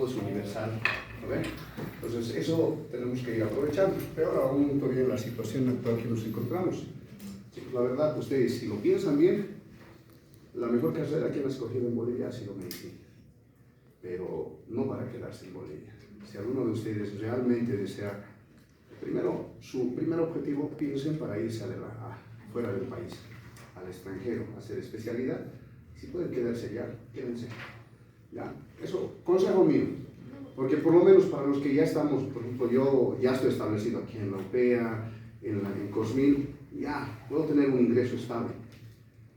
es universal, ¿no ven? Entonces eso tenemos que ir aprovechando, peor aún todavía en la situación actual que nos encontramos. Chicos, la verdad, ustedes si lo piensan bien, la mejor carrera que han escogido en Bolivia ha sido medicina, pero no para quedarse en Bolivia. Si alguno de ustedes realmente desea, primero, su primer objetivo, piensen para irse fuera del país, al extranjero, a hacer especialidad. Si pueden quedarse allá, quédense. ¿Ya? Eso, consejo mío, porque por lo menos para los que ya estamos, por ejemplo, yo ya estoy establecido aquí en la UPEA, en Cosmil, ya puedo tener un ingreso estable,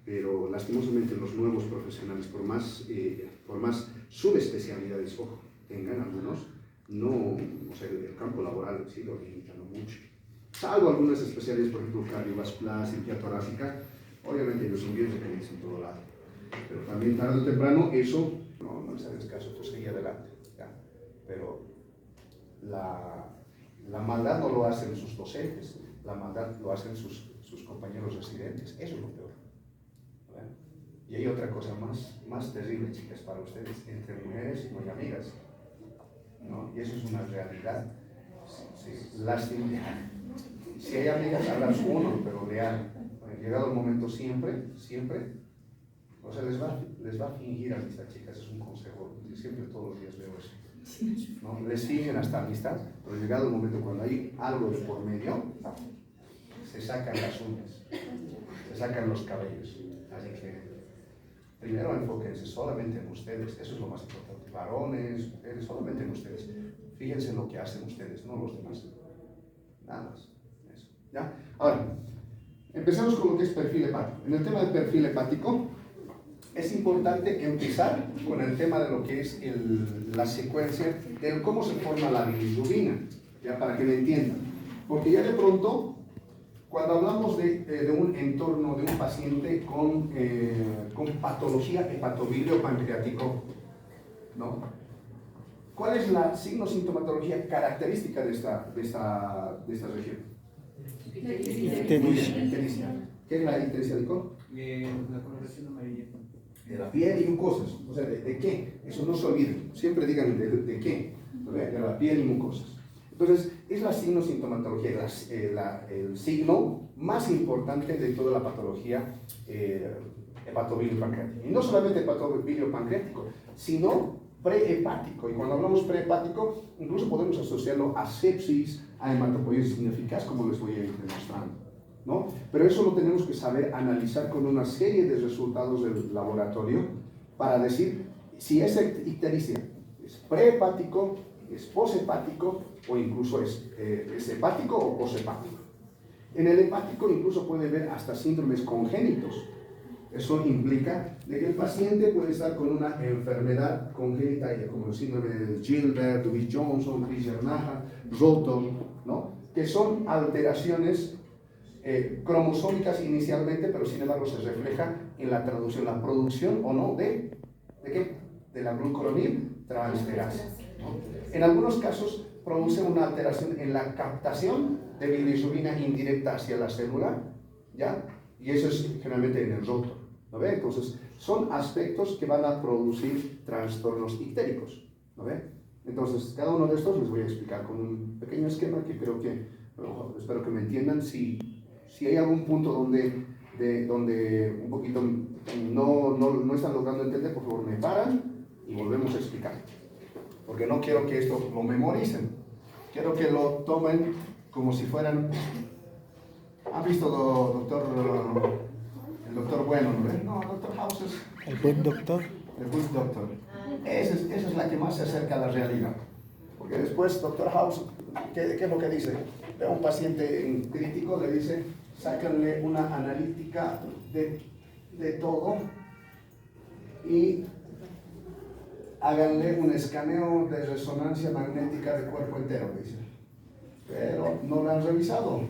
pero lastimosamente los nuevos profesionales, por más subespecialidades, ojo, tengan algunos, no, o sea, el campo laboral sí lo limitando mucho, salvo algunas especialidades, por ejemplo, cardiovascular, cirugía torácica, obviamente los ingresos que dicen en todo lado, pero también tarde o temprano eso no les hagas caso, pues seguir adelante, ¿ya? Pero la maldad no lo hacen sus docentes, la maldad lo hacen sus compañeros residentes, eso es lo peor, ¿verdad? Y hay otra cosa más terrible, chicas, para ustedes, entre mujeres no hay amigas, ¿no? Y eso es una realidad, sí, lástima. Si hay amigas, hablas uno, pero leal. Llegado el momento siempre, o sea, les va a fingir amistad, chicas, es un consejo, siempre todos los días veo eso, ¿no? Les fingen hasta amistad, pero llegado el momento cuando hay algo de por medio, se sacan las uñas, se sacan los cabellos, así que primero enfóquense solamente en ustedes, eso es lo más importante, varones, mujeres, solamente en ustedes, fíjense en lo que hacen ustedes, no los demás, nada más, eso, ¿ya? Ahora, empecemos con lo que es perfil hepático. En el tema del perfil hepático, es importante empezar con el tema de lo que es la secuencia de cómo se forma la bilirrubina, ya para que me entiendan. Porque ya de pronto, cuando hablamos de un entorno, de un paciente con patología hepatobilio pancreático, ¿no? ¿Cuál es la signo-sintomatología característica de esta región? Ictericia. ¿Qué es la ictericia de licor? La coloración amarilla. De la piel y mucosas, o sea, ¿de qué? Eso no se olviden, siempre digan de qué, de la piel y mucosas. Entonces, es la signo-sintomatología, el signo más importante de toda la patología hepatobilio pancreático. Y no solamente hepatobilio pancreático, sino prehepático. Y cuando hablamos prehepático, incluso podemos asociarlo a sepsis, a hematopoiesis ineficaz, como les voy a ir demostrando, ¿no? Pero eso lo tenemos que saber analizar con una serie de resultados del laboratorio para decir si esa ictericia es prehepático, es poshepático o incluso es hepático o poshepático. En el hepático incluso puede haber hasta síndromes congénitos. Eso implica de que el paciente puede estar con una enfermedad congénita como el síndrome de Gilbert, Lewis-Johnson, Crigler-Najjar, Rotor, ¿no? Que son alteraciones cromosómicas inicialmente, pero sin embargo se refleja en la traducción, la producción o no ¿de qué? De la glucuronil transferasa, ¿no? En algunos casos produce una alteración en la captación de bilirrubina indirecta hacia la célula, ¿ya? Y eso es generalmente en el rotor, ¿no ve? Entonces, son aspectos que van a producir trastornos ictéricos, ¿no ve? Entonces, cada uno de estos les voy a explicar con un pequeño esquema que creo que, bueno, espero que me entiendan. Si hay algún punto donde un poquito no están logrando entender, por favor me paran y volvemos a explicar. Porque no quiero que esto lo memoricen, quiero que lo tomen como si fueran... ¿Han visto el doctor bueno, no? No, doctor House es... ¿El buen doctor? El buen doctor. Esa es la que más se acerca a la realidad. Porque después, doctor House, ¿qué es lo que dice? Ve a un paciente crítico, le dice, sácanle una analítica de todo y háganle un escaneo de resonancia magnética del cuerpo entero, dice. Pero no lo han revisado.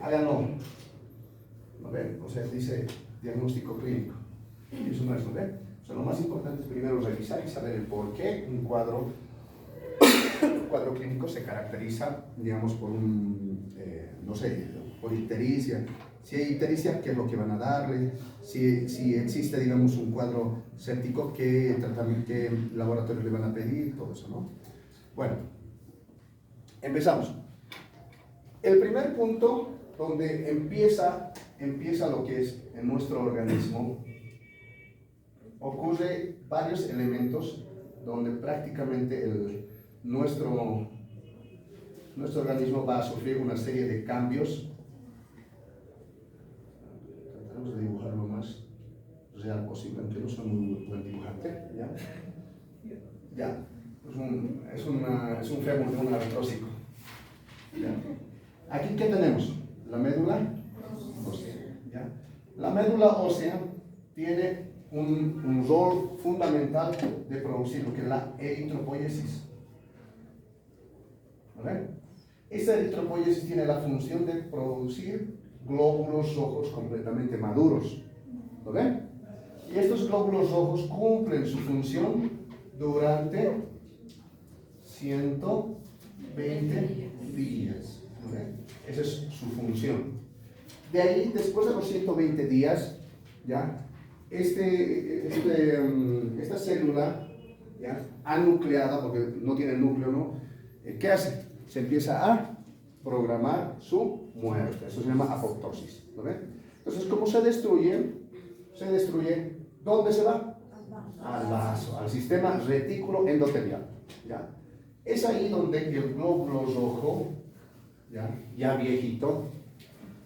Háganlo. ¿No ven? O sea, dice diagnóstico clínico. Y eso no es, ¿no ven? O sea, lo más importante es primero revisar y saber el por qué un cuadro clínico se caracteriza, digamos, por no sé, por ictericia Si hay ictericia, ¿qué es lo que van a darle? Si existe, digamos, un cuadro séptico, ¿qué tratamiento, qué laboratorio le van a pedir? Todo eso, ¿no? Bueno, empezamos. El primer punto donde empieza lo que es en nuestro organismo, ocurre varios elementos donde prácticamente nuestro organismo va a sufrir una serie de cambios. Trataremos de dibujar lo más real posible, aunque no soy muy buen dibujante. ¿Ya? Ya. Es un fémur de un artrósico. ¿Ya? Aquí, ¿qué tenemos? La médula ósea. ¿Ya? La médula ósea tiene un rol fundamental de producir lo que es la eritropoiesis. ¿Vale? Esa eritropoiesis tiene la función de producir glóbulos rojos completamente maduros. ¿Lo ven? Y estos glóbulos rojos cumplen su función durante 120 días. ¿Okay? Esa es su función. De ahí, después de los 120 días, ¿ya? Esta célula, ¿ya? Anucleada, porque no tiene núcleo, ¿no? ¿Qué hace? Se empieza a programar su muerte. Eso se llama apoptosis. ¿Okay? Entonces, ¿cómo se destruye? Se destruye, ¿dónde se va? Al vaso, al sistema retículo endotelial. ¿Ya? Es ahí donde el glóbulo rojo, ya viejito,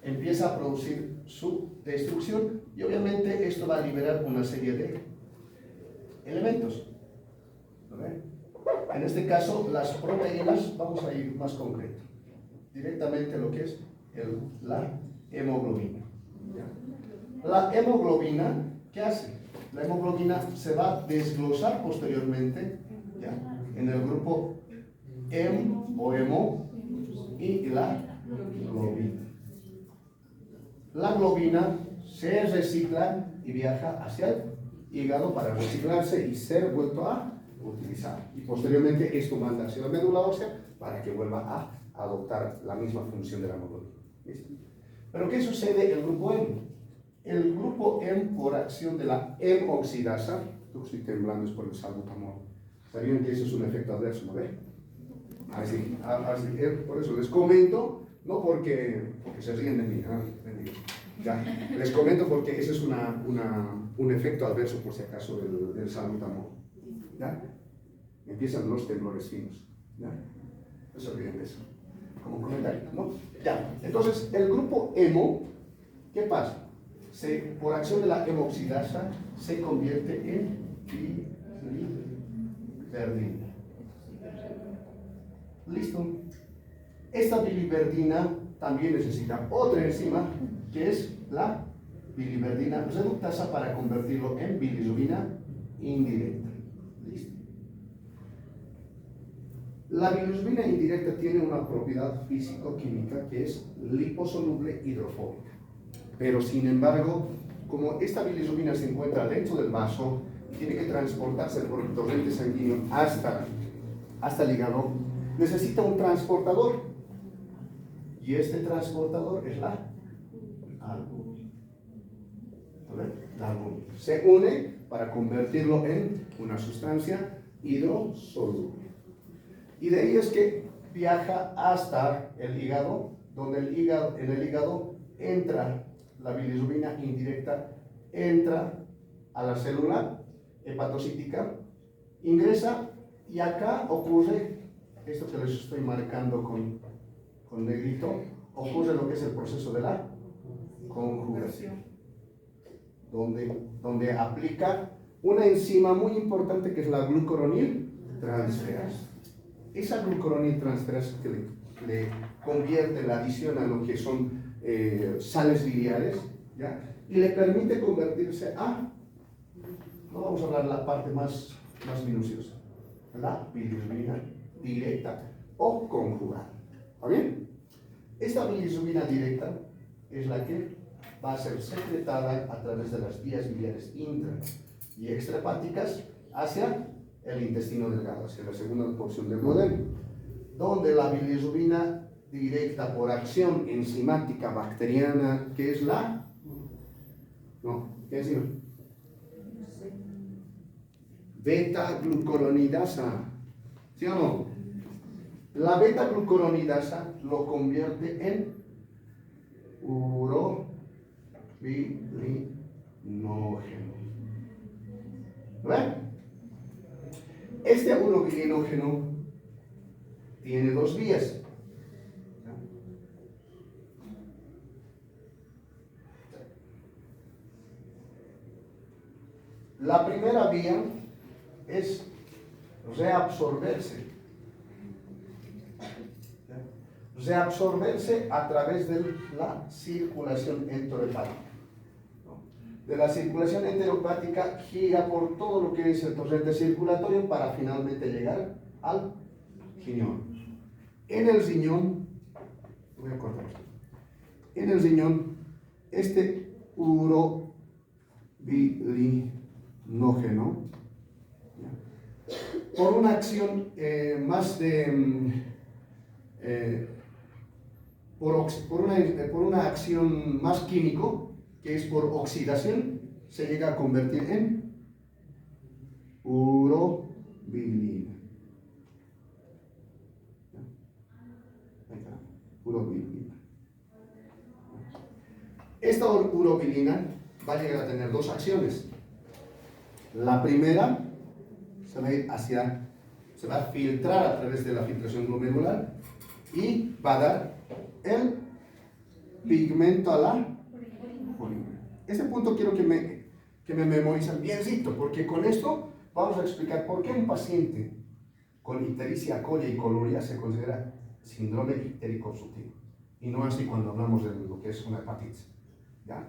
empieza a producir su destrucción y obviamente esto va a liberar una serie de elementos. ¿Okay? En este caso, las proteínas, vamos a ir más concreto, directamente lo que es la hemoglobina. ¿Ya? La hemoglobina, ¿qué hace? La hemoglobina se va a desglosar posteriormente, ¿ya? En el grupo o hemo y la globina. La globina se recicla y viaja hacia el hígado para reciclarse y ser vuelto a utilizar. Y posteriormente esto manda hacia la médula ósea para que vuelva a adoptar la misma función de la hemoglobina. ¿Listo? Pero ¿qué sucede en el grupo M? El grupo M, por acción de la M-oxidasa, estoy temblando es por el salbutamol. ¿Sabían que eso es un efecto adverso, no ve? Así, por eso les comento, no porque se ríen de mí, ya, les comento porque ese es un efecto adverso, por si acaso, del salbutamol. ¿Ya? Empiezan los temblores finos. ¿Ya? No se olviden de eso. Como comentario, ¿no? Ya, entonces, el grupo hemo, ¿qué pasa? Por acción de la hemoxidasa, se convierte en biliverdina. ¿Listo? Esta biliverdina también necesita otra enzima, que es la biliverdina reductasa, para convertirlo en bilirrubina indirecta. ¿Listo? La bilirrubina indirecta tiene una propiedad físico-química que es liposoluble hidrofóbica. Pero sin embargo, como esta bilirrubina se encuentra dentro del vaso y tiene que transportarse por el torrente sanguíneo hasta el hígado, necesita un transportador. Y este transportador es la albúmina. La albúmina se une para convertirlo en una sustancia hidrosoluble. Y de ahí es que viaja hasta el hígado, donde en el hígado entra la bilirrubina indirecta, entra a la célula hepatocítica, ingresa y acá ocurre esto que les estoy marcando con negrito, ocurre lo que es el proceso de la conjugación, donde aplica una enzima muy importante que es la glucuroniltransferasa. Esa glucuroniltransferasa que le convierte la adición a lo que son sales biliares, ¿ya? Y le permite convertirse a, no vamos a hablar de la parte más minuciosa, la bilirrubina directa o conjugada. ¿Está bien? Esta bilirrubina directa es la que va a ser secretada a través de las vías biliares intra y extrahepáticas hacia el intestino delgado, hacia la segunda porción del duodeno, donde la bilirrubina directa por acción enzimática bacteriana, que es la... No, ¿qué enzima? Beta-glucuronidasa. ¿Sí o no? La beta-glucuronidasa lo convierte en urobilinógeno. ¿Ven? Este urobilinógeno tiene dos vías. La primera vía es reabsorberse. Reabsorberse a través de la circulación enterohepática. De la circulación enterohepática gira por todo lo que es el torrente circulatorio para finalmente llegar al riñón. En el riñón, voy a cortar esto. En el riñón, este urobilinógeno, por una acción por una acción más químico, que es por oxidación, se llega a convertir en urobilina. Urobilina. Esta urobilina va a llegar a tener dos acciones. La primera se va a filtrar a través de la filtración glomerular y va a dar el pigmento a la orina. Este punto quiero que me memoricen biencito, porque con esto vamos a explicar por qué un paciente con ictericia coli y coluria se considera síndrome ictérico obstructivo, y no así cuando hablamos de lo que es una hepatitis. ¿Ya?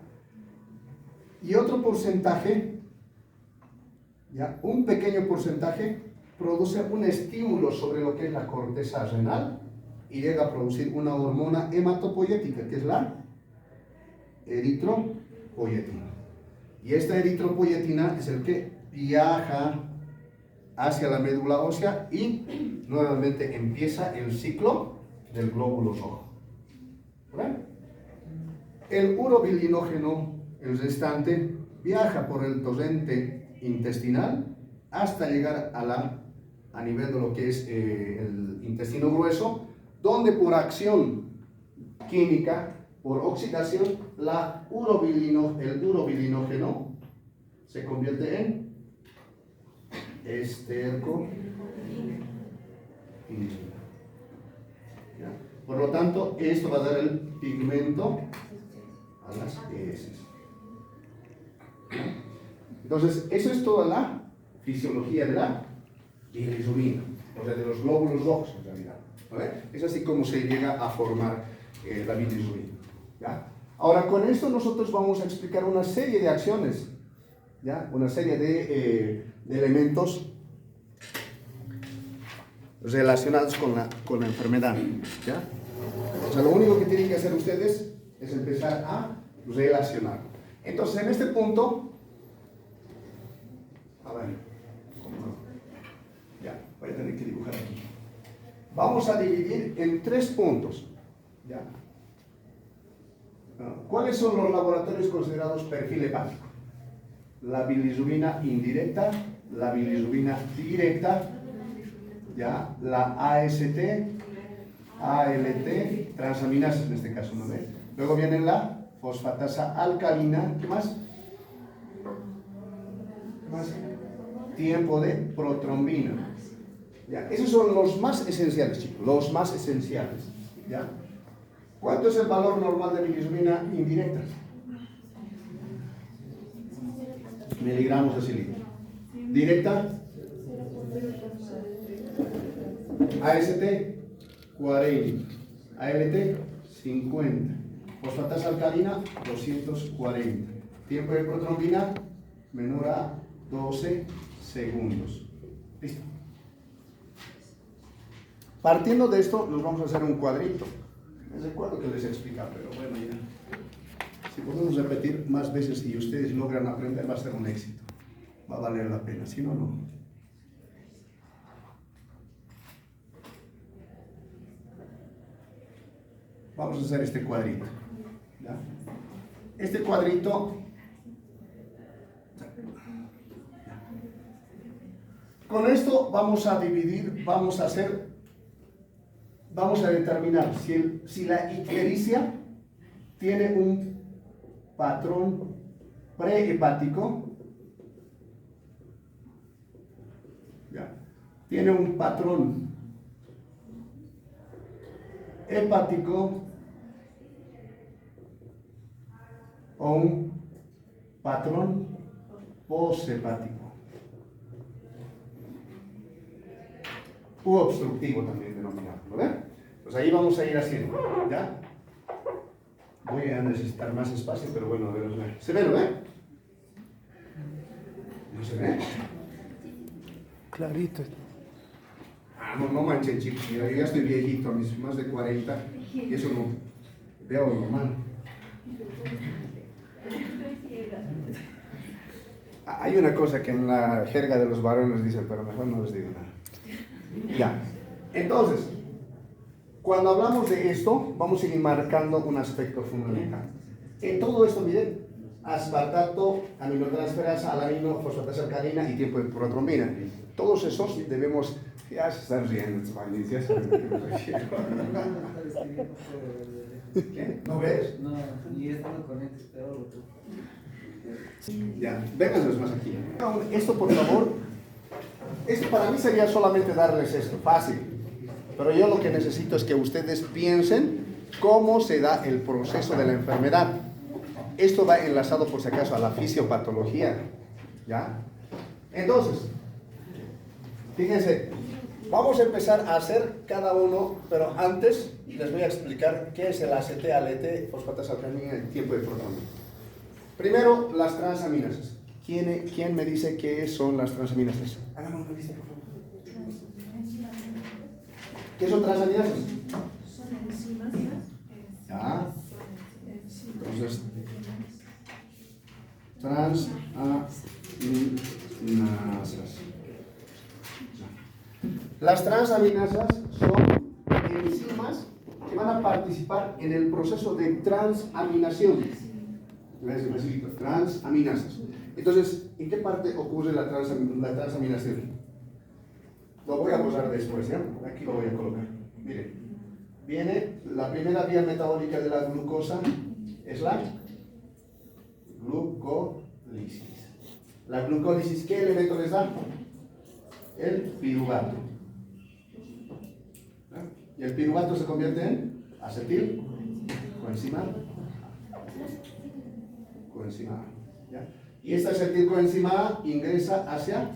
Y otro porcentaje, ¿ya? Un pequeño porcentaje produce un estímulo sobre lo que es la corteza renal y llega a producir una hormona hematopoyética, que es la eritropoyetina. Y esta eritropoyetina es el que viaja hacia la médula ósea y nuevamente empieza el ciclo del glóbulo rojo. ¿Verdad? El urobilinógeno, el restante, viaja por el torrente intestinal hasta llegar a nivel de lo que es el intestino grueso, donde por acción química, por oxidación, el urobilinógeno se convierte en estercobilina. Por lo tanto, esto va a dar el pigmento a las heces. Entonces, eso es toda la fisiología de la bilirrubina, o sea, de los glóbulos rojos en realidad. ¿Vale? Es así como se llega a formar la bilirrubina. ¿Ya? Ahora, con esto nosotros vamos a explicar una serie de acciones, ¿ya? Una serie de elementos relacionados con la enfermedad. ¿Ya? O sea, lo único que tienen que hacer ustedes es empezar a relacionar. Entonces, en este punto, a ver, ya, voy a tener que dibujar aquí. Vamos a dividir en 3 puntos. ¿Ya? ¿Cuáles son los laboratorios considerados perfil hepático? La bilirrubina indirecta, la bilirrubina directa, ¿ya? La AST, ALT, transaminasas en este caso, ¿no ve? Luego viene la fosfatasa alcalina, ¿qué más? ¿Qué más? Tiempo de protrombina. ¿Ya? Esos son los más esenciales, chicos, los más esenciales. ¿Ya? ¿Cuánto es el valor normal de bilirrubina indirecta? Miligramos de cilindro. Directa, AST, 40. ALT, 50. Fosfatasa alcalina, 240. Tiempo de protrombina, menor a 12 segundos. Listo. Partiendo de esto, nos vamos a hacer un cuadrito. Les recuerdo que les explica, pero bueno, ya. Si podemos repetir más veces y ustedes logran aprender, va a ser un éxito. Va a valer la pena, si no, no. vamos a hacer este cuadrito. ¿Ya? Este cuadrito, con esto vamos a dividir, vamos a determinar si la ictericia tiene un patrón prehepático, ¿ya? Tiene un patrón hepático o un patrón poshepático u obstructivo también denominado, ¿verdad? Pues ahí vamos a ir haciendo, ¿ya? Voy a necesitar más espacio, pero bueno, a ver, ¿se ve, no ve? ¿No se ve? Clarito. No manchen, chicos, mira, yo ya estoy viejito, a mis más de 40, y eso no veo normal. Hay una cosa que en la jerga de los varones dicen, pero mejor no les digo nada. Ya, entonces, cuando hablamos de esto, vamos a ir marcando un aspecto fundamental. En todo esto, miren, aspartato, aminotransferasa, alanino, fosfatasa alcalina y tiempo de protrombina. Todos esos debemos... Ya se están riendo, ya saben a qué me refiero. ¿Qué? ¿No ves? No, ni esto no conectes, pero tú. Ya, vénganlos más aquí. Esto, por favor, esto para mí sería solamente darles esto, fácil. Pero yo lo que necesito es que ustedes piensen cómo se da el proceso de la enfermedad. Esto va enlazado, por si acaso, a la fisiopatología. ¿Ya? Entonces, fíjense, vamos a empezar a hacer cada uno, pero antes les voy a explicar qué es el ACT, ALT, fosfatasa alcalina y tiempo de protonio. Primero, las transaminasas. ¿Quién me dice qué son las transaminasas? Háganme una lista, por favor. ¿Qué son transaminasas? Son enzimas. Ya. Entonces, transaminasas. Las transaminasas son enzimas que van a participar en el proceso de transaminación. Transaminasas. Entonces, ¿en qué parte ocurre la transaminación? Lo voy a posar después, ¿ya? Aquí lo voy a colocar. Miren, viene la primera vía metabólica de la glucosa, es la glucólisis. La glucólisis, ¿qué elemento les da? El piruvato. Y el piruvato se convierte en acetil coenzima A. ¿Ya? Y esta acetilcoenzima A ingresa hacia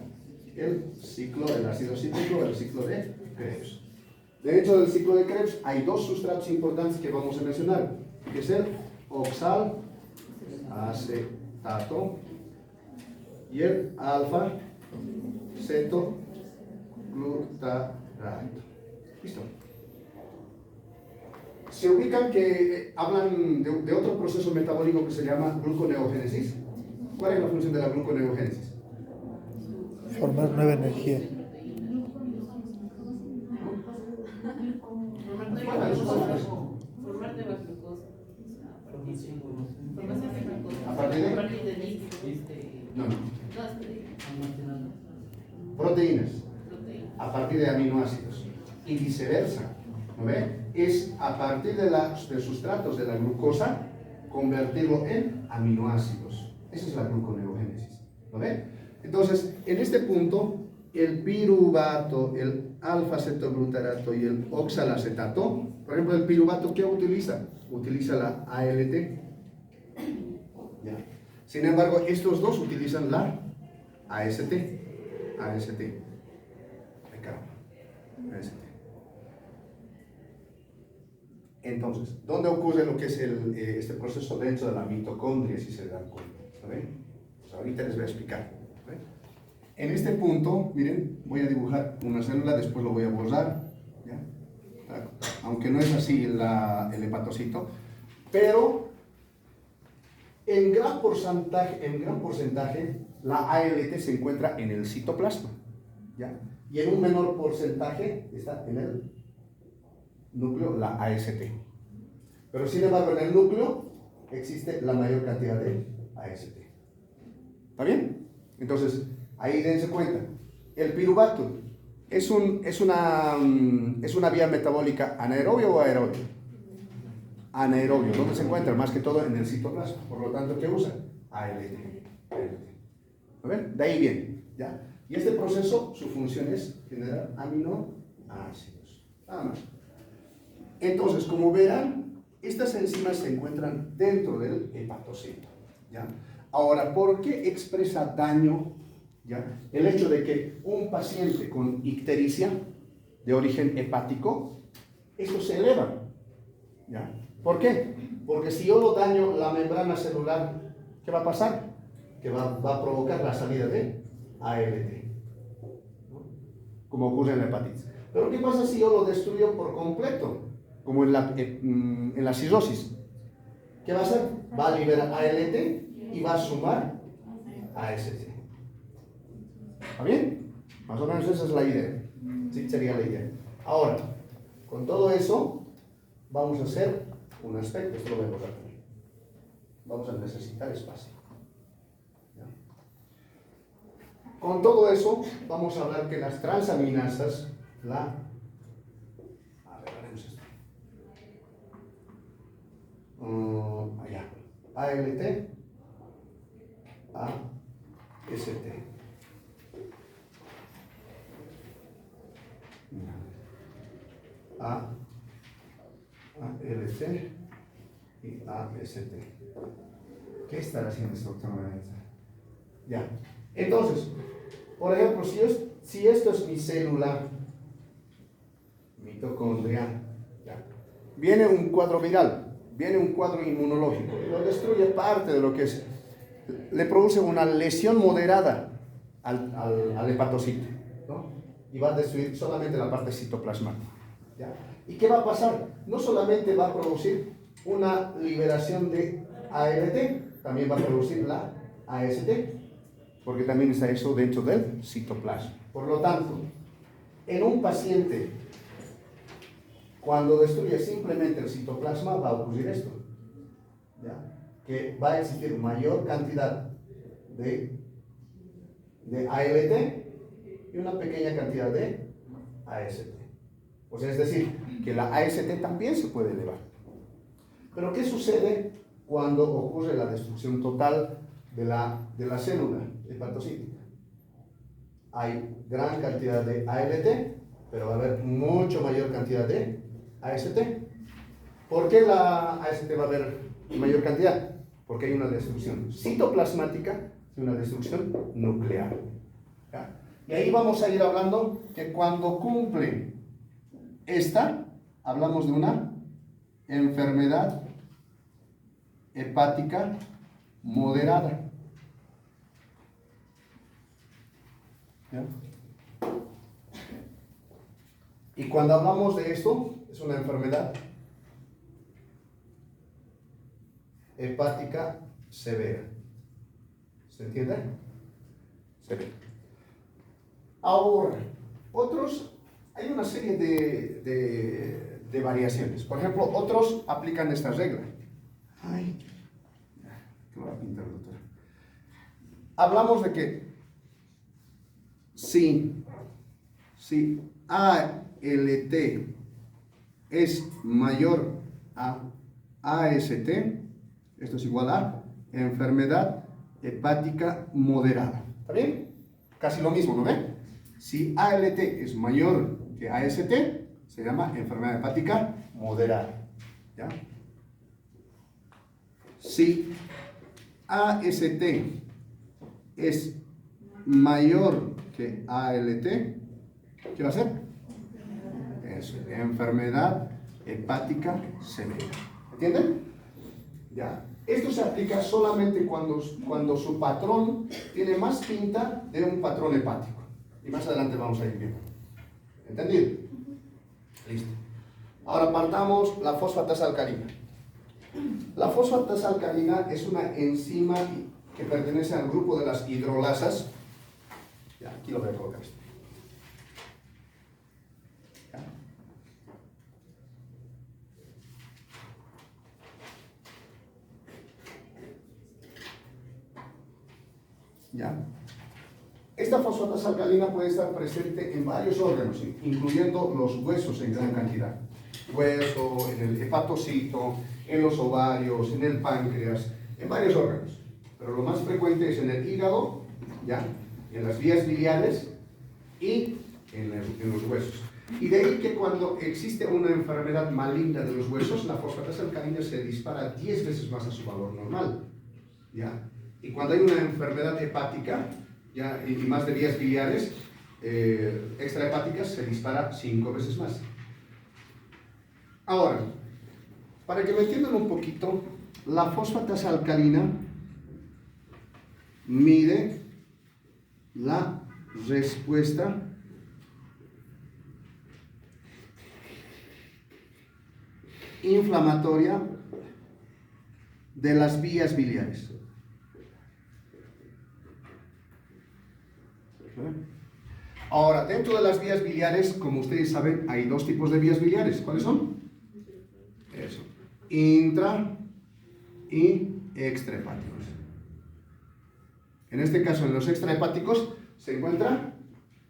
el ciclo del ácido cítrico, el ciclo de Krebs. Dentro del ciclo de Krebs hay dos sustratos importantes que vamos a mencionar, que es el oxalacetato y el alfa-cetoglutarato. ¿Listo? Se ubican que hablan de otro proceso metabólico que se llama gluconeogénesis. ¿Cuál es la función de la gluconeogénesis? Formar nueva energía. Formar nueva glucosa. ¿A partir de? No. Proteínas. A partir de aminoácidos. Y viceversa. ¿No ve? Es a partir de sustratos de la glucosa convertirlo en aminoácidos. Esa es la gluconeogénesis. ¿Lo ve? Entonces, en este punto, el piruvato, el alfa-cetoglutarato y el oxalacetato, por ejemplo, el piruvato, ¿qué utiliza? Utiliza la ALT. ¿Ya? Sin embargo, estos dos utilizan la AST. AST. Ay, caramba. AST. Entonces, ¿dónde ocurre lo que es este proceso dentro de la mitocondria, si se dan cuenta? ¿Saben? Pues ahorita les voy a explicar. ¿Saben? En este punto, miren, voy a dibujar una célula, después lo voy a borrar, ¿ya? Aunque no es así el hepatocito, pero en gran porcentaje la ALT se encuentra en el citoplasma, ¿ya? Y en un menor porcentaje está en el núcleo, la AST. Pero sin embargo, en el núcleo existe la mayor cantidad de AST. ¿Está bien? Entonces, ahí dense cuenta. El piruvato es una vía metabólica anaerobio o aerobio. Anaerobio. ¿Dónde se encuentra? Más que todo en el citoplasma. Por lo tanto, ¿qué usa? ALT. ¿A ver? De ahí viene. ¿Ya? Y este proceso, su función es generar aminoácidos. Nada más. Entonces, como verán, estas enzimas se encuentran dentro del hepatocito. ¿Ya? Ahora, ¿por qué expresa daño? ¿Ya? El hecho de que un paciente con ictericia de origen hepático, esto se eleva. ¿Ya? ¿Por qué? Porque si yo lo daño la membrana celular, ¿qué va a pasar? Que va a provocar la salida de ALT, ¿no? Como ocurre en la hepatitis. Pero ¿qué pasa si yo lo destruyo por completo? Como en la cirrosis. ¿Qué va a hacer? Va a liberar ALT y va a sumar AST. ¿Está bien? Más o menos esa es la idea. Sí, sería la idea. Ahora, con todo eso, vamos a hacer un aspecto. Esto lo voy a borrar también. Vamos a necesitar espacio. ¿Ya? Con todo eso, vamos a hablar que las transaminasas, haremos esto. Allá. ALT, AST. ALT y AST. ¿Qué estará haciendo este doctor? Ya. Entonces, por ejemplo, si esto es mi célula, mitocondria, ya, viene un cuadro viral, viene un cuadro inmunológico, y lo destruye parte de lo que es, le produce una lesión moderada al hepatocito, ¿no? Y va a destruir solamente la parte citoplasmática. ¿Ya? ¿Y qué va a pasar? No solamente va a producir una liberación de ALT, también va a producir la AST, porque también está eso dentro del citoplasma. Por lo tanto, en un paciente, cuando destruye simplemente el citoplasma, va a ocurrir esto, ¿ya? Que va a existir mayor cantidad de ALT y una pequeña cantidad de AST. O sea, es decir, que la AST también se puede elevar. Pero ¿qué sucede cuando ocurre la destrucción total de la célula hepatocítica? Hay gran cantidad de ALT, pero va a haber mucho mayor cantidad de AST. ¿Por qué la AST va a haber mayor cantidad? Porque hay una destrucción citoplasmática y una destrucción nuclear. ¿Ya? Y ahí vamos a ir hablando que cuando cumple esta, hablamos de una enfermedad hepática moderada. ¿Ya? Y cuando hablamos de esto, es una enfermedad hepática severa. ¿Se entiende? Severa. Ahora, hay una serie de variaciones. Por ejemplo, otros aplican esta regla. Ay, ¿qué va a pintar, doctora? Hablamos de que si ALT es mayor a AST, esto es igual a enfermedad hepática moderada. ¿Está bien? Casi lo mismo, ¿no ven? Si ALT es mayor que AST, se llama enfermedad hepática moderada. ¿Ya? Si AST es mayor que ALT, ¿qué va a ser? Es enfermedad hepática severa. ¿Entienden? ¿Ya? Esto se aplica solamente cuando su patrón tiene más pinta de un patrón hepático. Y más adelante vamos a ir viendo. ¿Entendido? Listo. Ahora partamos la fosfatasa alcalina. La fosfatasa alcalina es una enzima que pertenece al grupo de las hidrolasas. Ya, aquí lo voy a colocar esto. Ya. ¿Ya? Esta fosfatasa alcalina puede estar presente en varios órganos, incluyendo los huesos en gran cantidad. Hueso, en el hepatocito, en los ovarios, en el páncreas, en varios órganos. Pero lo más frecuente es en el hígado, ¿ya? En las vías biliares y en los huesos. Y de ahí que cuando existe una enfermedad maligna de los huesos, la fosfatasa alcalina se dispara 10 veces más a su valor normal, ¿ya? Y cuando hay una enfermedad hepática, ¿ya? Y más de vías biliares extrahepáticas, se dispara 5 veces más. Ahora, para que me entiendan un poquito, la fosfatasa alcalina mide la respuesta inflamatoria de las vías biliares. Ahora, dentro de las vías biliares, como ustedes saben, hay dos tipos de vías biliares. ¿Cuáles son? Eso. Intra y extrahepáticos. En este caso, en los extrahepáticos se encuentra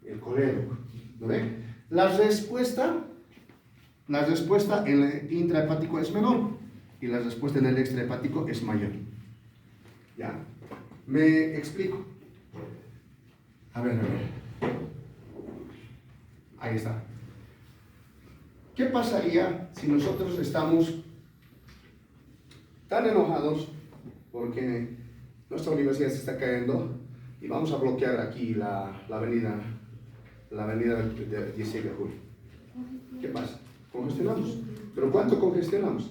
el colédoco. ¿Lo ven? La respuesta en el intrahepático es menor y la respuesta en el extrahepático es mayor. ¿Ya? Me explico. A ver. Ahí está. ¿Qué pasaría si nosotros estamos tan enojados porque nuestra universidad se está cayendo y vamos a bloquear aquí la avenida del 16 de julio? ¿Qué pasa? Congestionamos. ¿Pero cuánto congestionamos?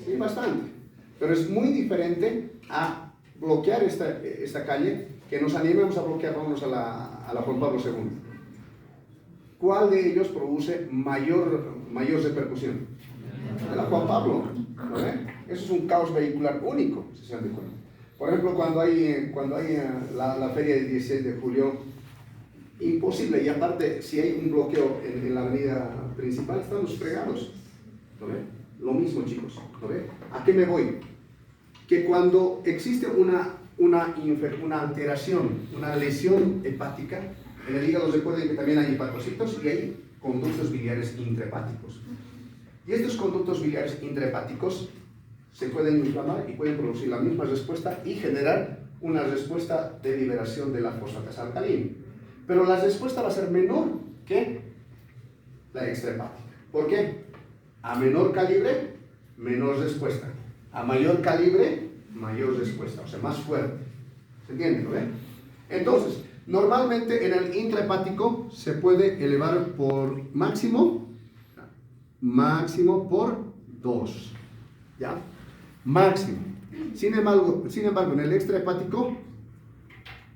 Sí, bastante. Pero es muy diferente a bloquear esta calle que nos animemos a bloquear, vámonos a la Juan Pablo II. ¿Cuál de ellos produce mayor repercusión? De la Juan Pablo, ¿no ve? Eso es un caos vehicular único, si se dan cuenta. Por ejemplo, cuando hay la feria del 16 de julio, imposible, y aparte, si hay un bloqueo en la avenida principal, estamos fregados, ¿no ve? Lo mismo, chicos, ¿no ve? ¿A qué me voy? Que cuando existe una alteración, una lesión hepática, en el hígado recuerden que también hay hepatocitos y hay conductos biliares intrahepáticos. Y estos conductos biliares intrahepáticos se pueden inflamar y pueden producir la misma respuesta y generar una respuesta de liberación de la fosfatasa alcalina. Pero la respuesta va a ser menor que la extrahepática. ¿Por qué? A menor calibre, menor respuesta. A mayor calibre, mayor respuesta, o sea, más fuerte. ¿Se entiende, no ve? Entonces, normalmente en el intrahepático se puede elevar por máximo por 2, ¿ya? Máximo. Sin embargo, en el extrahepático,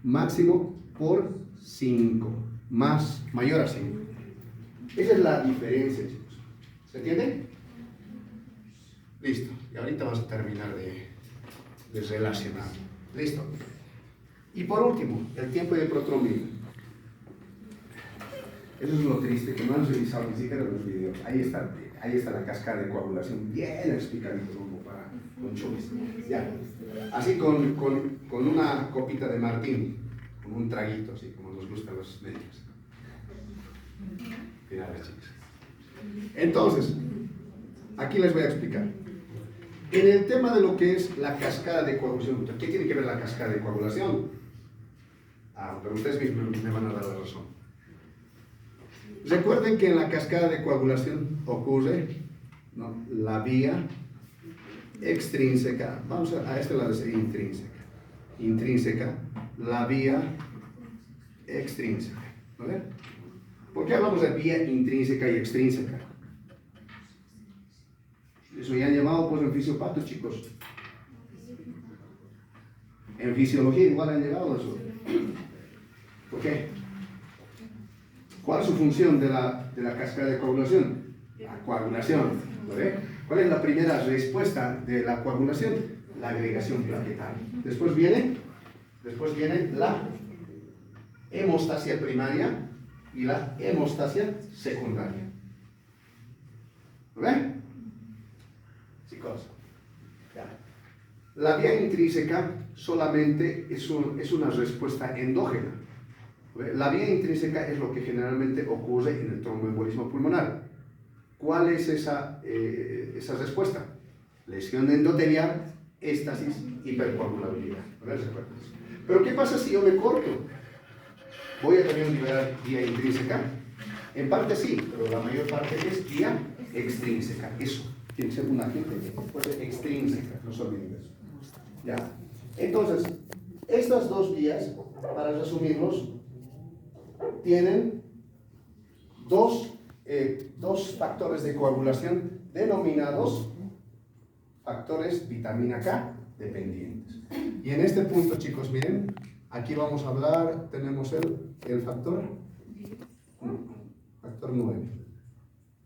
máximo por 5, mayor a 5. Esa es la diferencia, chicos. ¿Se entiende? Listo. Y ahorita vamos a terminar de relacionar. Listo. Y por último, el tiempo de protrombina. Eso es lo triste, que no han revisado ni siquiera los videos. Ahí está la cascada de coagulación, bien explicadito, como para con chumis. Ya. Así con una copita de Martín, con un traguito, así como nos gustan los médicos. Finales, chicos. Entonces, aquí les voy a explicar. En el tema de lo que es la cascada de coagulación, ¿qué tiene que ver la cascada de coagulación? Pero ustedes mismos me van a dar la razón. Recuerden que en la cascada de coagulación ocurre, ¿no?, la vía extrínseca, vamos a este lado es intrínseca, la vía extrínseca, ¿vale? ¿Por qué hablamos de vía intrínseca y extrínseca? Eso ya han llevado pues en fisiopatos, chicos. En fisiología igual han llevado eso. ¿Por qué? ¿Cuál es su función de la cascada de coagulación? La coagulación, ¿vale? ¿Cuál es la primera respuesta de la coagulación? La agregación plaquetaria. Después viene la hemostasia primaria y la hemostasia secundaria. ¿Lo ven? Chicos, ya. La vía intrínseca solamente es una respuesta endógena. La vía intrínseca es lo que generalmente ocurre en el tromboembolismo pulmonar. ¿Cuál es esa respuesta? Lesión endotelial, éstasis, hipercoagulabilidad. Pero ¿qué pasa si yo me corto? ¿Voy a también liberar vía intrínseca? En parte sí, pero la mayor parte es vía extrínseca. Eso tiene que ser una agente extrínseca, no se olviden de eso. ¿Ya? Entonces, estas dos vías, para resumirlos, tienen dos factores de coagulación denominados factores vitamina K dependientes. Y en este punto, chicos, miren, aquí vamos a hablar, tenemos el factor 9.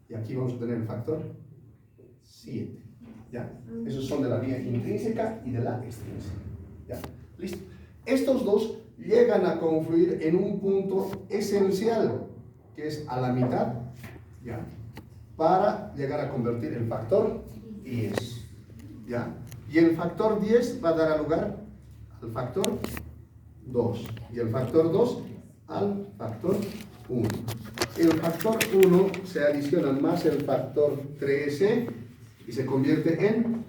Y aquí vamos a tener el factor 7. ¿Ya? Esos son de la vía intrínseca y de la extrínseca. ¿Ya? Listo. Estos dos llegan a confluir en un punto esencial, que es a la mitad, ¿ya? Para llegar a convertir el factor 10. ¿Ya? Y el factor 10 va a dar lugar al factor 2. Y el factor 2 al factor 1. El factor 1 se adiciona más el factor 13 y se convierte en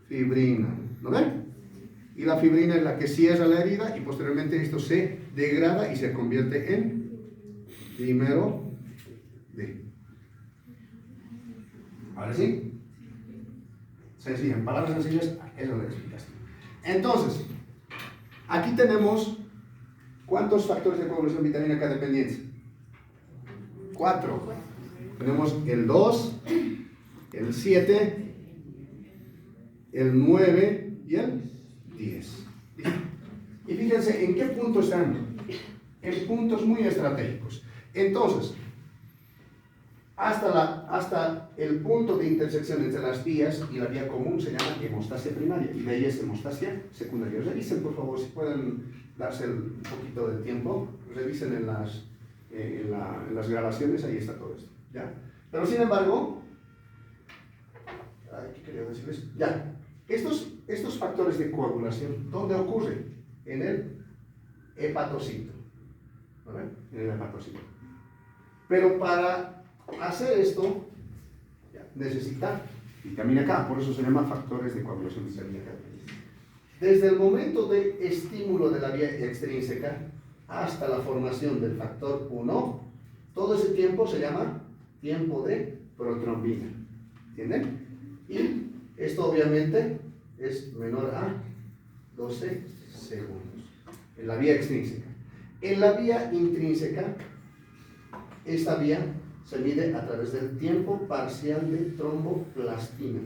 fibrina. ¿No ven? Y la fibrina es la que cierra la herida y posteriormente esto se degrada y se convierte en dímero D. ¿Ahora sí? Sencillo, en palabras sencillas, esa es la explicación. Entonces, aquí tenemos ¿cuántos factores de coagulación vitamina K dependientes? 4. Tenemos el 2, el 7, el 9 y el 10. Y fíjense en qué punto están. En puntos muy estratégicos. Entonces, hasta el punto de intersección entre las vías y la vía común se llama hemostasia primaria y de ahí es hemostasia secundaria. Revisen, por favor, si pueden darse un poquito de tiempo, revisen en las grabaciones, ahí está todo esto. ¿Ya? Pero sin embargo, ¿qué quería decirles? Ya, estos factores de coagulación, ¿dónde ocurren? En el hepatocito. ¿Vale? En el hepatocito. Pero para hacer esto, ya, necesita vitamina K, por eso se llama factores de coagulación de vitamina K. Desde el momento de estímulo de la vía extrínseca hasta la formación del factor 1, todo ese tiempo se llama tiempo de protrombina. ¿Entienden? Y esto obviamente es menor a 12 segundos en la vía extrínseca. En la vía intrínseca, esta vía se mide a través del tiempo parcial de tromboplastina.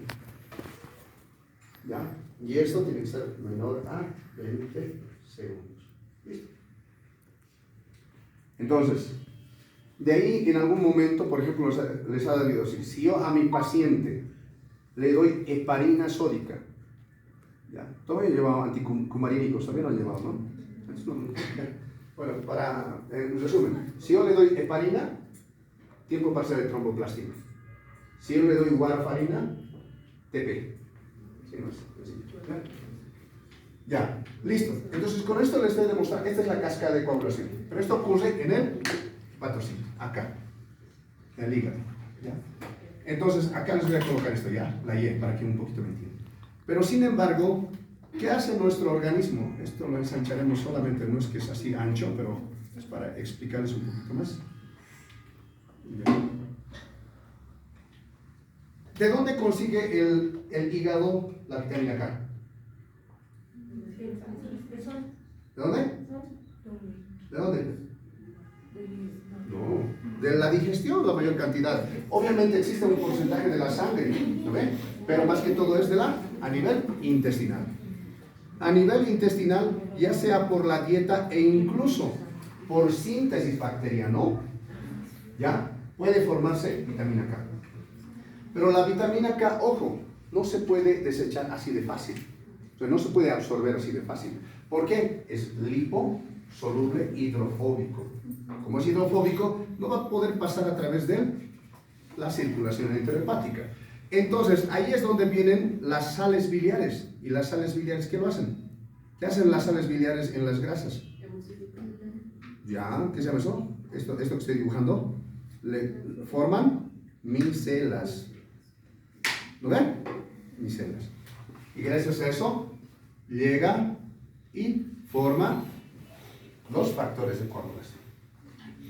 ¿Ya? Y esto tiene que ser menor a 20 segundos. ¿Listo? Entonces, de ahí en algún momento, por ejemplo, les ha debido decir, si yo a mi paciente le doy heparina sódica, ¿ya? Todavía he llevado anticumarínicos, también lo han llevado, ¿no? Bueno, en resumen, si yo le doy heparina, tiempo parcial de tromboplastina. Si yo le doy warfarina, TP. ¿Sí, no es? Ya, listo. Entonces, con esto les estoy demostrando, esta es la cascada de coagulación. Pero esto ocurre en el hepatocito, acá, en el hígado. ¿Ya? Entonces, acá les voy a colocar esto ya, la Y, para que un poquito me entiendan. Pero, sin embargo, ¿qué hace nuestro organismo? Esto lo ensancharemos solamente, no es que es así ancho, pero es para explicarles un poquito más. ¿De dónde consigue el hígado la vitamina K? ¿De dónde? ¿De dónde? No, de la digestión la mayor cantidad. Obviamente existe un porcentaje de la sangre, ¿no ve? Pero más que todo es a nivel intestinal. A nivel intestinal, ya sea por la dieta e incluso por síntesis bacteriana, ¿ya? Puede formarse vitamina K. Pero la vitamina K, ojo, no se puede desechar así de fácil. O sea, no se puede absorber así de fácil. ¿Por qué? Es liposoluble hidrofóbico. Como es hidrofóbico, no va a poder pasar a través de la circulación enterohepática. Entonces, ahí es donde vienen las sales biliares. ¿Y las sales biliares qué lo hacen? ¿Qué hacen las sales biliares en las grasas? ¿Ya? ¿Qué se llama eso? Esto que estoy dibujando. Forman micelas. ¿Lo ven? Micelas. Y gracias a eso, llega y forma los factores de coagulación.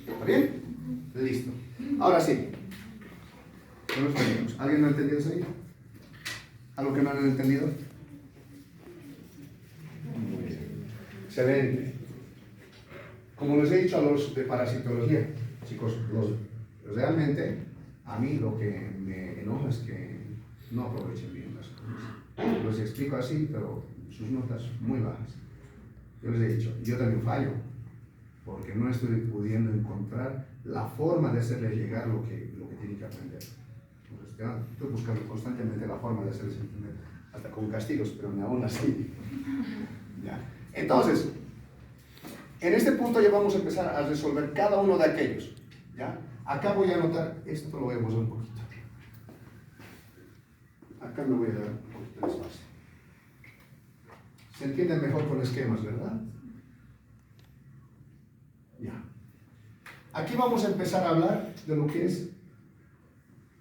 ¿Está bien? Listo. Ahora sí. ¿Qué nos tenemos? ¿Alguien no ha entendido eso ahí? ¿Algo que no han entendido? Muy bien. Excelente. Como les he dicho a los de parasitología, chicos, realmente a mí lo que me enoja es que no aprovechen bien las cosas. Los explico así, pero sus notas muy bajas. Yo les he dicho, yo también fallo, porque no estoy pudiendo encontrar la forma de hacerles llegar lo que tienen que aprender. Entonces, ya estoy buscando constantemente la forma de hacerles entender, hasta con castigos, pero ni aún así. ¿Ya? Entonces, en este punto ya vamos a empezar a resolver cada uno de aquellos. ¿Ya? Acá voy a anotar, esto lo voy a borrar un poquito. Acá me voy a dar un poquito de espacio. Se entienden mejor con esquemas, ¿verdad? Ya. Aquí vamos a empezar a hablar de lo que es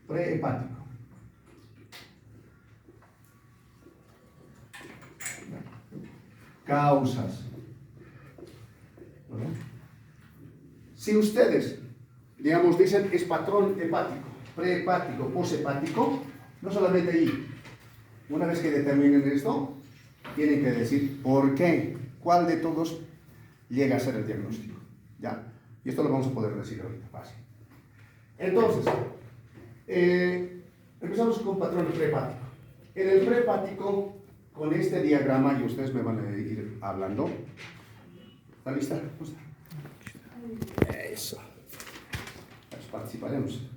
prehepático. Causas. ¿Vale? Si ustedes, digamos, dicen es patrón hepático, prehepático, poshepático, no solamente ahí. Una vez que determinen esto, tienen que decir por qué, cuál de todos llega a ser el diagnóstico. ¿Ya? Y esto lo vamos a poder decir ahorita, fácil. Entonces, empezamos con patrón prehepático. En el prehepático, con este diagrama, y ustedes me van a ir hablando. ¿Está lista? Eso. Pues participaremos.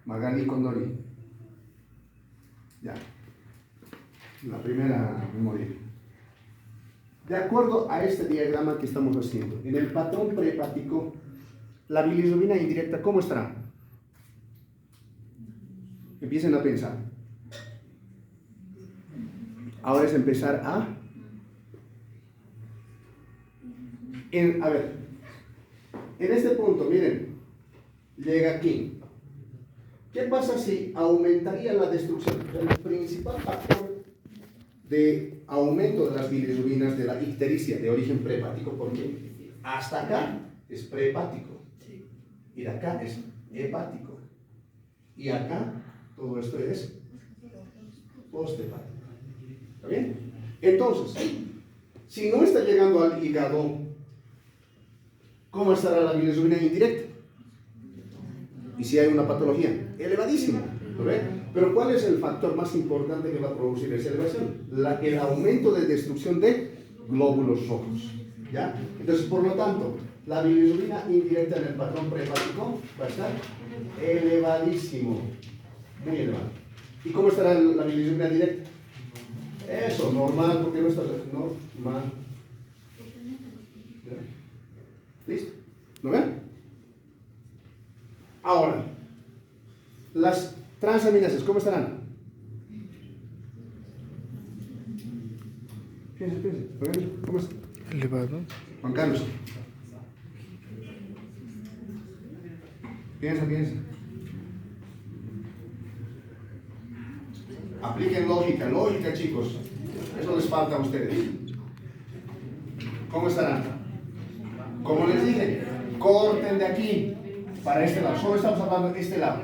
Magali Condori. Ya. La primera memoria. De acuerdo a este diagrama que estamos haciendo, en el patrón prehepático, la bilirrubina indirecta, ¿cómo estará? Empiecen a pensar. Ahora es empezar a... a ver, en este punto, miren, llega aquí. ¿Qué pasa si aumentaría la destrucción? El principal factor de aumento de las bilirrubinas de la ictericia de origen prehepático, porque hasta acá es prehepático y de acá es hepático y acá todo esto es posthepático. ¿Está bien? Entonces, si no está llegando al hígado, ¿cómo estará la bilirrubina indirecta? Y si hay una patología, elevadísimo. ¿Lo ve? Pero ¿cuál es el factor más importante que va a producir esa elevación? El aumento de destrucción de glóbulos rojos. ¿Ya? Entonces, por lo tanto, la bilirrubina indirecta en el patrón prehepático va a estar elevadísimo. Muy elevado. ¿Y cómo estará la bilirrubina directa? Eso, normal, porque no está normal. ¿Ya? ¿Listo? ¿Lo ven? Ahora, las transaminases, ¿cómo estarán? Piensa. ¿Cómo está? Elevado. Juan Carlos. Piensa. Apliquen lógica, chicos. Eso les falta a ustedes. ¿Cómo estarán? Como les dije, corten de aquí para este lado. Solo estamos hablando de este lado.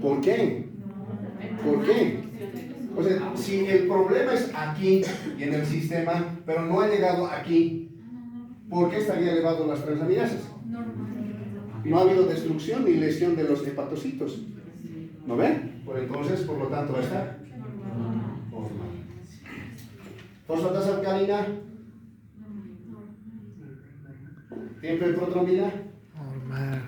¿Por qué? O sea, si el problema es aquí y en el sistema, pero no ha llegado aquí, ¿por qué estaría elevado las transaminases? No ha habido destrucción ni lesión de los hepatocitos. ¿No ven? Pues entonces, por lo tanto, va a estar normal. Fosfatasa alcalina. Tiempo de protrombina. Normal.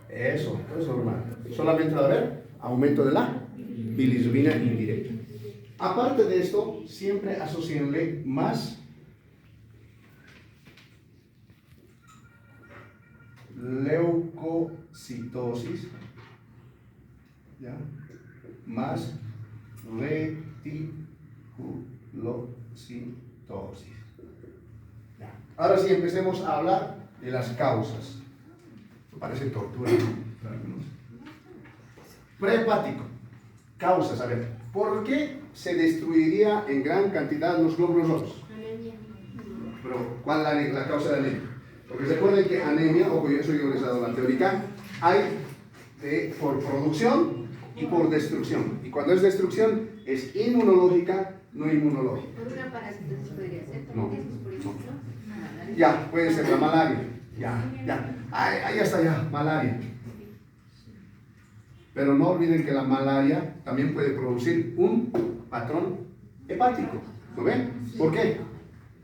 Eso es normal. Solamente va a haber aumento de la bilirrubina indirecta. Aparte de esto, siempre asocienle más leucocitos. citosis, ¿ya? Más reticulocitosis. Ya. Ahora sí, empecemos a hablar de las causas. Parece tortura, ¿no? Para algunos. Prehepático. Causas, a ver. ¿Por qué se destruiría en gran cantidad los glóbulos rojos? Pero, ¿cuál es la causa de anemia? Porque recuerden que anemia, o eso yo les he dado la teórica, hay por producción y por destrucción. Y cuando es destrucción, es inmunológica, no inmunológica. Por una parasitosis podría ser, No, también por ejemplo. Ya, puede ser la malaria. Ya. Ahí está ya, malaria. Pero no olviden que la malaria también puede producir un patrón hepático. ¿Lo ven? ¿Por qué?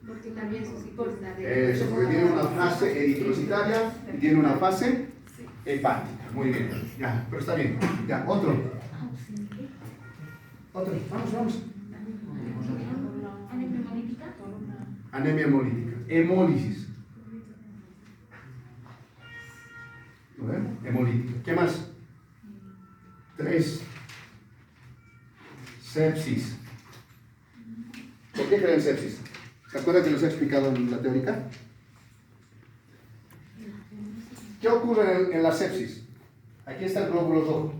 Porque también sus hipótesis de... Eso, porque tiene una fase eritrocitaria y tiene una fase hepática. Muy bien. Ya, pero está bien. Ya, otro. Vamos. Anemia hemolítica. Hemólisis. ¿Lo ven? Hemolítica. ¿Qué más? 3. Sepsis. ¿Por qué creen sepsis? ¿Se acuerdan que les he explicado en la teórica? ¿Qué ocurre en la sepsis? Aquí está el glóbulo rojo.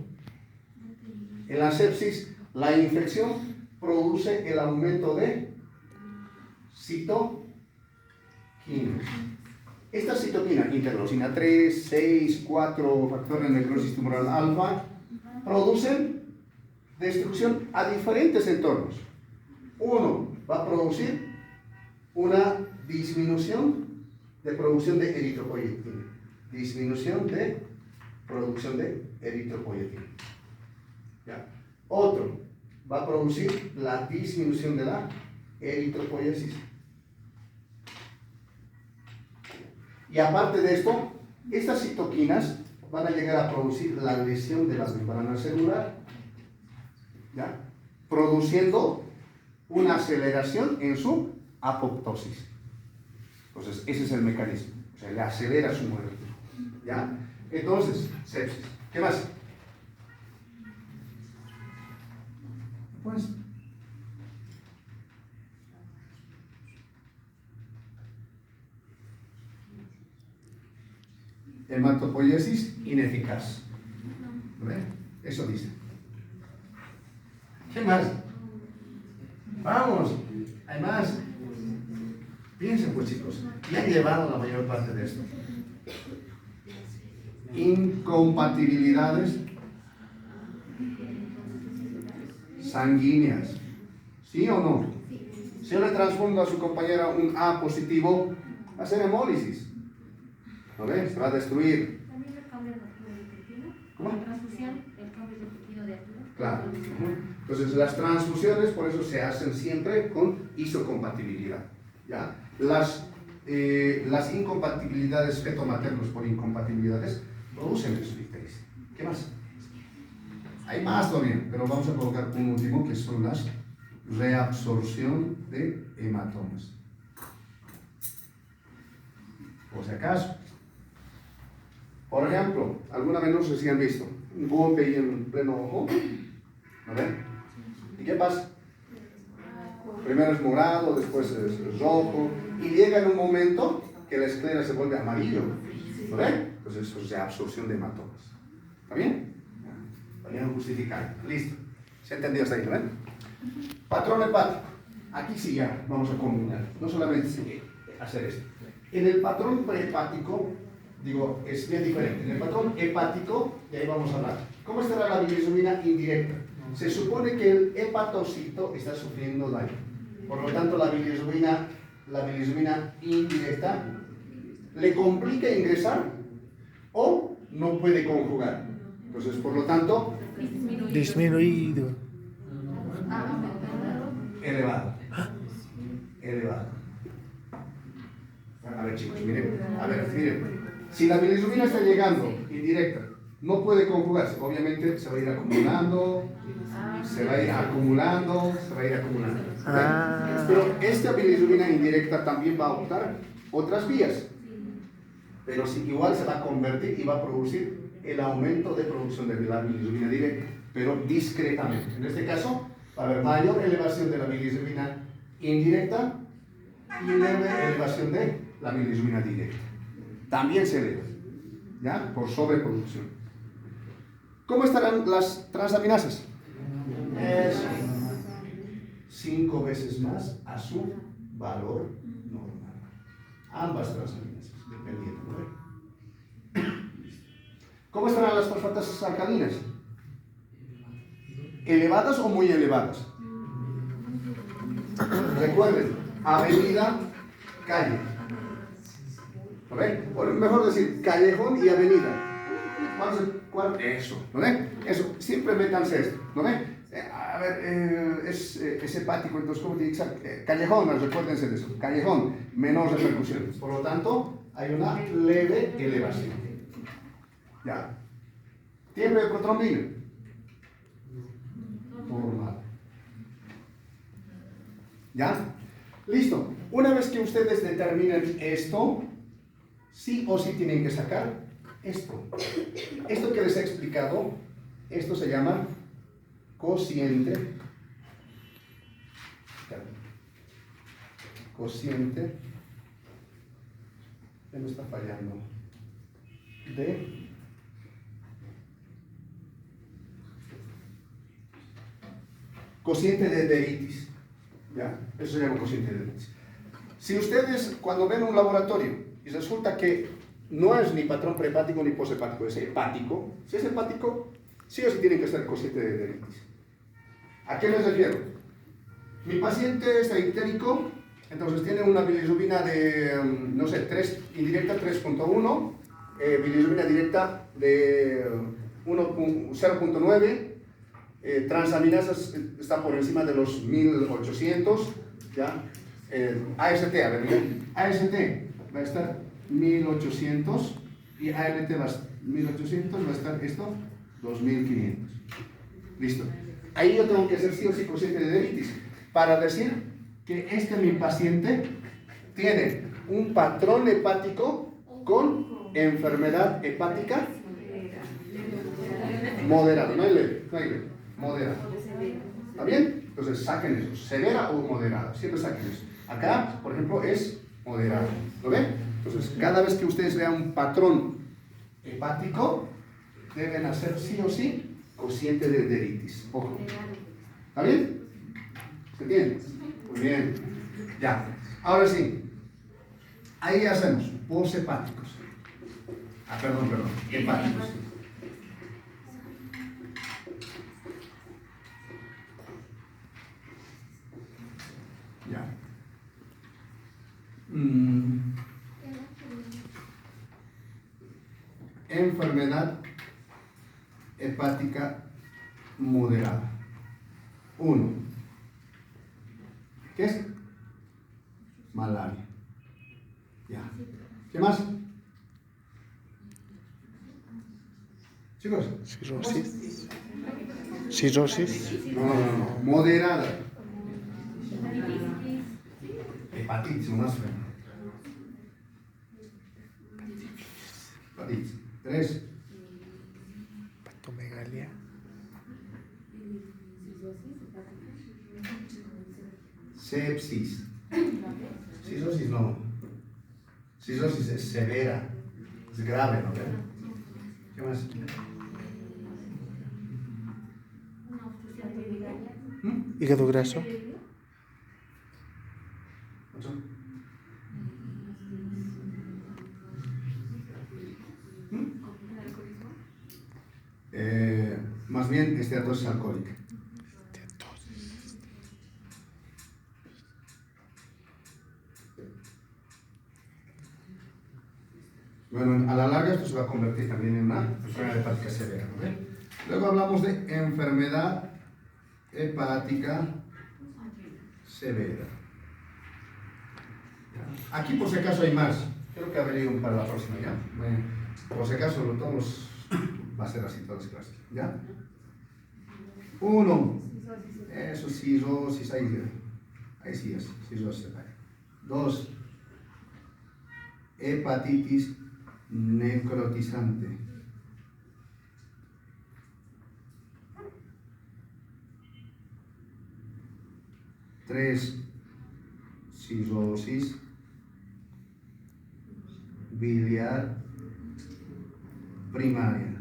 En la sepsis, la infección produce el aumento de citoquina. Esta citoquina, interleucina 3, 6, 4, factor de necrosis tumoral alfa, producen destrucción a diferentes entornos. Uno va a producir una disminución de producción de eritropoyetina. Disminución de producción de eritropoyetina. ¿Ya? Otro va a producir la disminución de la eritropoiesis. Y aparte de esto, estas citoquinas van a llegar a producir la lesión de la membrana celular, ¿ya? Produciendo una aceleración en su apoptosis. Entonces, ese es el mecanismo. O sea, le acelera su muerte. ¿Ya? Entonces, sepsis. ¿Qué más? Pues, hematopoiesis ineficaz. ¿Ven? Eso dice. ¿Qué más? Vamos, hay más. Piensen pues, chicos, y han llevado la mayor parte de esto. Incompatibilidades sanguíneas. ¿Sí o no? Si yo le transfundo a su compañera un A positivo, va a ser hemólisis. ¿Lo ves? Se va a destruir. También el cambio de pepino. ¿Cómo? La transfusión, el cambio de pepino de altura. Claro. Entonces, las transfusiones, por eso se hacen siempre con isocompatibilidad. ¿Ya? Las incompatibilidades feto-maternos por incompatibilidades producen desfricteris. ¿Qué más? Hay más todavía, pero vamos a colocar un último, que son las reabsorción de hematomas. Por si acaso. Por ejemplo, alguna vez no sé si han visto un golpe ahí en pleno ojo. ¿A ver? ¿Y qué pasa? Primero es morado, después es rojo, y llega en un momento que la esclera se vuelve amarillo. ¿Lo ven? Entonces eso es de absorción de hematomas. ¿Está bien? Para justificar. Listo. ¿Se ha entendido hasta ahí? ¿Lo ven? Patrón hepático. Aquí sí ya vamos a combinar. No solamente hacer esto. En el patrón prehepático, digo, es bien diferente. En el patrón hepático, y ahí vamos a hablar. ¿Cómo estará la bilisumina indirecta? Se supone que el hepatocito está sufriendo daño. Por lo tanto, la bilisumina indirecta le complica ingresar o no puede conjugar. Entonces, por lo tanto, Disminuido. elevado. A ver, chicos, miren. Si la bilisumina está llegando indirecta, no puede conjugarse, obviamente se va a ir acumulando, se va a ir acumulando. Pero esta bilisumina indirecta también va a optar otras vías. Pero sí, igual se va a convertir y va a producir el aumento de producción de la bilirrubina directa, pero discretamente. En este caso, va a haber mayor elevación de la bilirrubina indirecta y leve elevación de la bilirrubina directa. También se eleva, ¿ya? Por sobreproducción. ¿Cómo estarán las transaminasas? Es 5 veces más a su valor normal. Ambas transaminasas, dependiendo, ¿no? ¿Cómo estarán las fosfatas alcalinas? ¿Elevadas o muy elevadas? Recuerden, avenida, calle. ¿Lo ven? O mejor decir, callejón y avenida. ¿Cuál? Eso, ¿no ven? Eso, siempre métanse esto, ¿no ven? A ver, es hepático, entonces, ¿cómo tiene que ser? Callejón, recuérdense de eso. Callejón, menor repercusiones. Por lo tanto, hay una leve elevación. Ya. ¿Tiempo de protrombina? Normal. ¿Ya? Listo. Una vez que ustedes determinen esto, sí o sí tienen que sacar esto. Esto que les he explicado, esto se llama cociente. Cociente. Ya me está fallando. De cociente de Deritis. ¿Ya? Eso se llama cociente de Deritis. Si ustedes, cuando ven un laboratorio y resulta que no es ni patrón prehepático ni poshepático, es hepático, si es hepático, sí o sí tienen que ser cociente de Deritis. ¿A qué les refiero? Mi paciente está ictérico, entonces tiene una bilirrubina de, no sé, 3, indirecta 3.1, bilirrubina directa de 0.9, transaminasas está por encima de los 1800, ¿ya? AST, a ver, AST va a estar 1800 y ALT va a estar 1800, va a estar esto 2500. Listo. Ahí yo tengo que hacer sí o sí cociente de Deritis para decir que mi paciente tiene un patrón hepático con enfermedad hepática moderada, no hay leve, moderada. ¿Está bien? Entonces saquen eso, severa o moderada, siempre saquen eso. Acá, por ejemplo, es moderada. ¿Lo ven? Entonces, cada vez que ustedes vean un patrón hepático, deben hacer sí o sí cociente de Deritis. Ojo. ¿Está bien? ¿Se entiende? Muy bien. Ya. Ahora sí. Ahí hacemos poshepáticos. Perdón. Hepáticos. Ya. Enfermedad hepática moderada. 1. ¿Qué es? Malaria. Ya. ¿Qué más? Chicos. Cirrosis. Cirrosis. No. Moderada. Hepatitis, más feo. Hepatitis. 3. Patomegalia. Sepsis. Cirrosis no. Cirrosis es severa. Es grave, ¿no? ¿Qué más? Hígado graso. 8. Más bien esteatosis alcohólica. Bueno, a la larga esto se va a convertir también en una enfermedad hepática severa, ¿no? Luego hablamos de enfermedad hepática severa. Aquí por si acaso hay más. Creo que habré un para la próxima, ¿ya? Por si acaso todos va a ser así todas las clases, ¿ya? 1. Eso, cirrosis, ahí sí es, cirrosis hepática. 2. Hepatitis necrotizante. 3 cirrosis biliar primaria.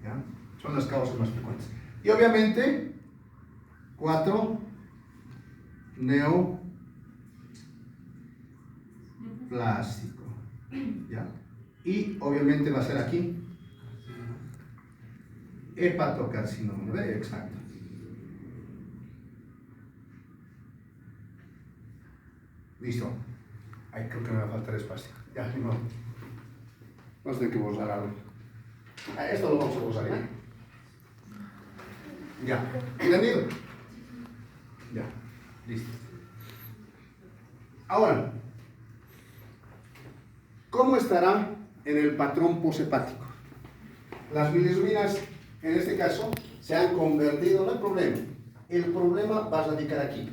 ¿Ya? Son las causas más frecuentes. Y obviamente, 4 neoplásico. ¿Ya? Y obviamente va a ser aquí hepatocarcinoma, ¿no? Exacto. Listo. Ay, creo que me va a faltar espacio. Ya, no. Vamos a tener que borrar algo. Esto lo vamos a borrar, ¿ya? Ya. ¿Entendido? Ya. Listo. Ahora, ¿cómo estará en el patrón poshepático? Las bilirrubinas, en este caso, se han convertido, no hay problema. El problema va a radicar aquí.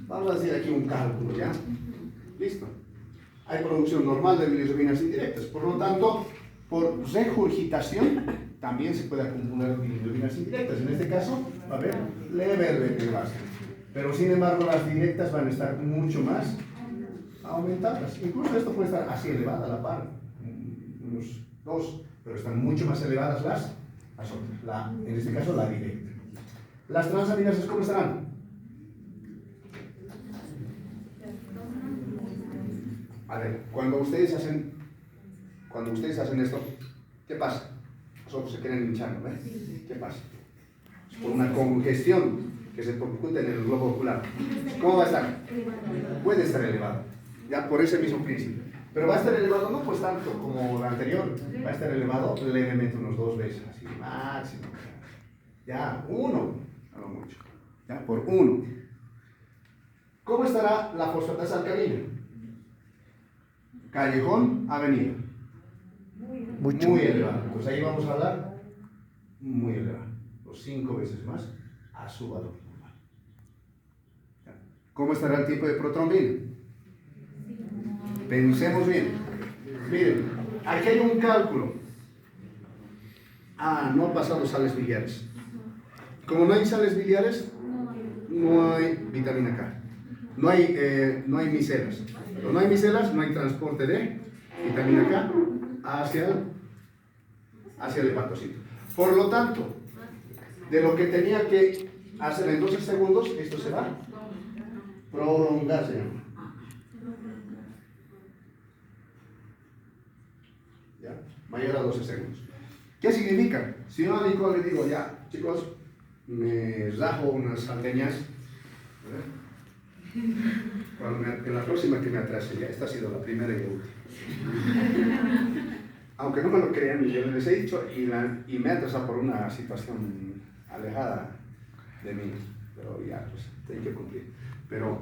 Vamos a decir aquí un cálculo, ¿ya? Listo. Hay producción normal de bilirrubinas indirectas, por lo tanto, por regurgitación, también se puede acumular bilirrubinas indirectas. En este caso, va a haber leve elevación. Pero sin embargo, las directas van a estar mucho más aumentadas. Incluso esto puede estar así elevada a la par, unos 2, pero están mucho más elevadas las otras. En este caso, la directa. Las transaminasas, ¿cómo estarán? A ver, cuando ustedes hacen esto, ¿qué pasa? Los ojos se quieren hinchar, ¿no? ¿Qué pasa? Es por una congestión que se percute en el globo ocular. ¿Cómo va a estar? Puede estar elevado, ya por ese mismo principio. Pero va a estar elevado no pues tanto como la anterior, va a estar elevado levemente unos 2 veces, así máximo. Ya, 1, a lo mucho. Ya, por 1. ¿Cómo estará la fosfatasa alcalina? Callejón, avenida. Mucho. Muy elevado. Pues ahí vamos a hablar muy elevado. Los 5 veces más a su valor normal. ¿Cómo estará el tipo de protrombina? Pensemos bien. Miren, aquí hay un cálculo. No han pasado sales biliares. Como no hay sales biliares, no hay vitamina K. No hay micelas. Pero no hay micelas, no hay transporte de vitamina K hacia el hepatocito. Por lo tanto, de lo que tenía que hacer en 12 segundos, esto se va a prolongar, señor. ¿Ya? Mayor a 12 segundos. ¿Qué significa? Si yo a Nicole le digo, ya, chicos, me rajo unas salteñas, en la próxima que me atrase, ya esta ha sido la primera y la última. Aunque no me lo crean, yo les he dicho y me he atrasado por una situación alejada de mí, pero ya, pues, tengo que cumplir. Pero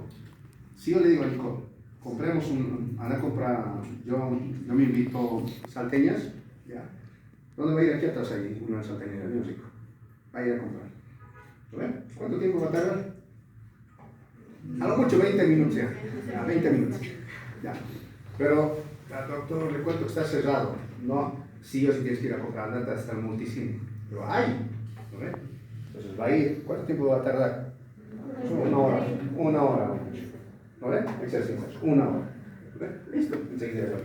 si yo le digo a Nico, compremos anda a comprar, yo me invito salteñas, ya. ¿Dónde va a ir? Aquí atrás hay una salteñera bien rico. Va a ir a comprar. ¿Lo ven? ¿Cuánto tiempo va a tardar? A lo mucho 20 minutos ya. 20 minutos. Ya. Pero, doctor, le cuento que está cerrado. No, sí o sí tienes que ir a comprar, andate hasta el multicine. Pero hay. ¿Lo ven? Entonces va a ir. ¿Cuánto tiempo va a tardar? 1 hora. 1 hora. ¿Lo ven? Ejercicios. 1 hora. ¿Lo ven? Listo. Enseguida.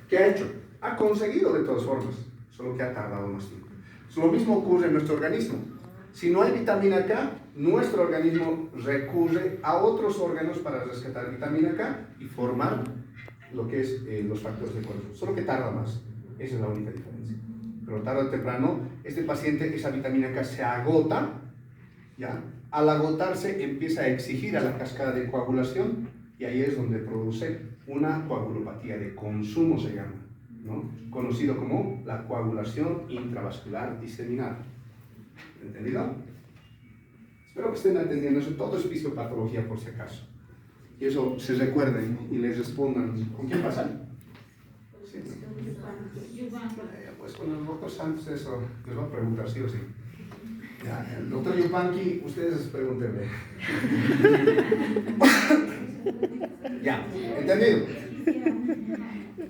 ¿Qué ha hecho? Ha conseguido de todas formas. Solo que ha tardado más tiempo. Lo mismo ocurre en nuestro organismo. Si no hay vitamina K, nuestro organismo recurre a otros órganos para rescatar vitamina K y formar lo que es los factores de cuerpo. Solo que tarda más. Esa es la única diferencia. Pero tarde o temprano, este paciente, esa vitamina K se agota, ¿ya? Al agotarse empieza a exigir a la cascada de coagulación y ahí es donde produce una coagulopatía de consumo, se llama, ¿no? Conocido como la coagulación intravascular diseminada. ¿Entendido? Espero que estén atendiendo eso. Todo es fisiopatología por si acaso. Y eso se recuerden y les respondan. ¿Con quién pasan? Sí. Pues con el doctor Santos eso les va a preguntar sí o sí. Ya, el doctor Yupanqui, ustedes pregúntenle. Ya, ¿entendido?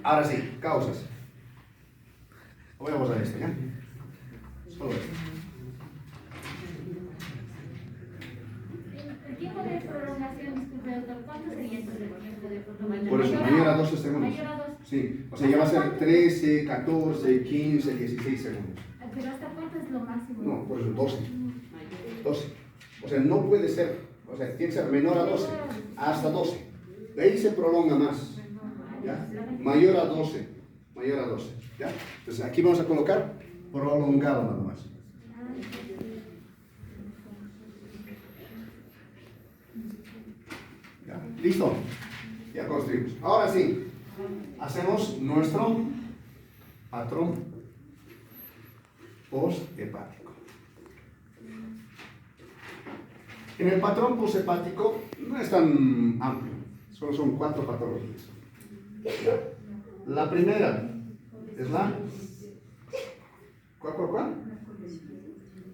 Ahora sí, causas. Voy a borrar esto, ¿ya? Solo esto. prolongación, disculpe, doctor, ¿cuánto sería entonces el tiempo de prolongación? Por eso, mayor a 12 segundos. Mayor a 12. Sí, o sea, ya va a ser 13, 14, 15, 16 segundos. Pero ¿hasta cuánto es lo máximo? No, por eso 12. 12. O sea, no puede ser, o sea, tiene que ser menor a 12, hasta 12. De ahí se prolonga más. ¿Ya? Mayor a 12. Mayor a 12. ¿Ya? Entonces aquí vamos a colocar prolongado nada más. ¿Ya? ¿Listo? Ya construimos. Ahora sí, hacemos nuestro patrón posthepático. En el patrón posthepático no es tan amplio, solo son 4 patologías. La primera es la... ¿Cuál?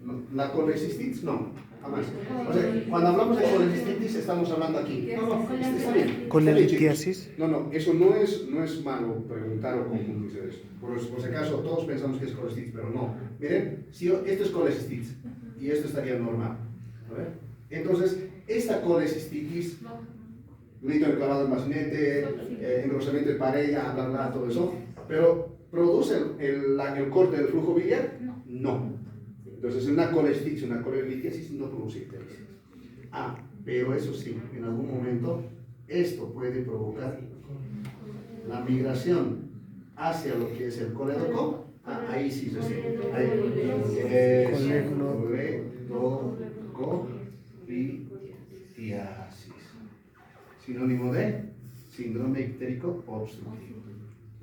No, la colecistitis, no, jamás. O sea, cuando hablamos de colecistitis estamos hablando aquí. No, está bien. ¿Colelitiasis? No, eso no es malo preguntar o confundirse de eso. Por si acaso todos pensamos que es colecistitis, pero no. Miren, si esto es colecistitis y esto estaría normal. A ver. Entonces, esta colecistitis, grito enclavado en bacinete, engrosamiento de pared, bla, bla, todo eso, pero ¿produce el corte del flujo biliar? No. Entonces, una colecistitis, una colelitiasis no produce ictericia. Pero eso sí, en algún momento, esto puede provocar la migración hacia lo que es el colédoco. Ahí sí, coledocolitis. Sinónimo de síndrome ictérico obstructivo.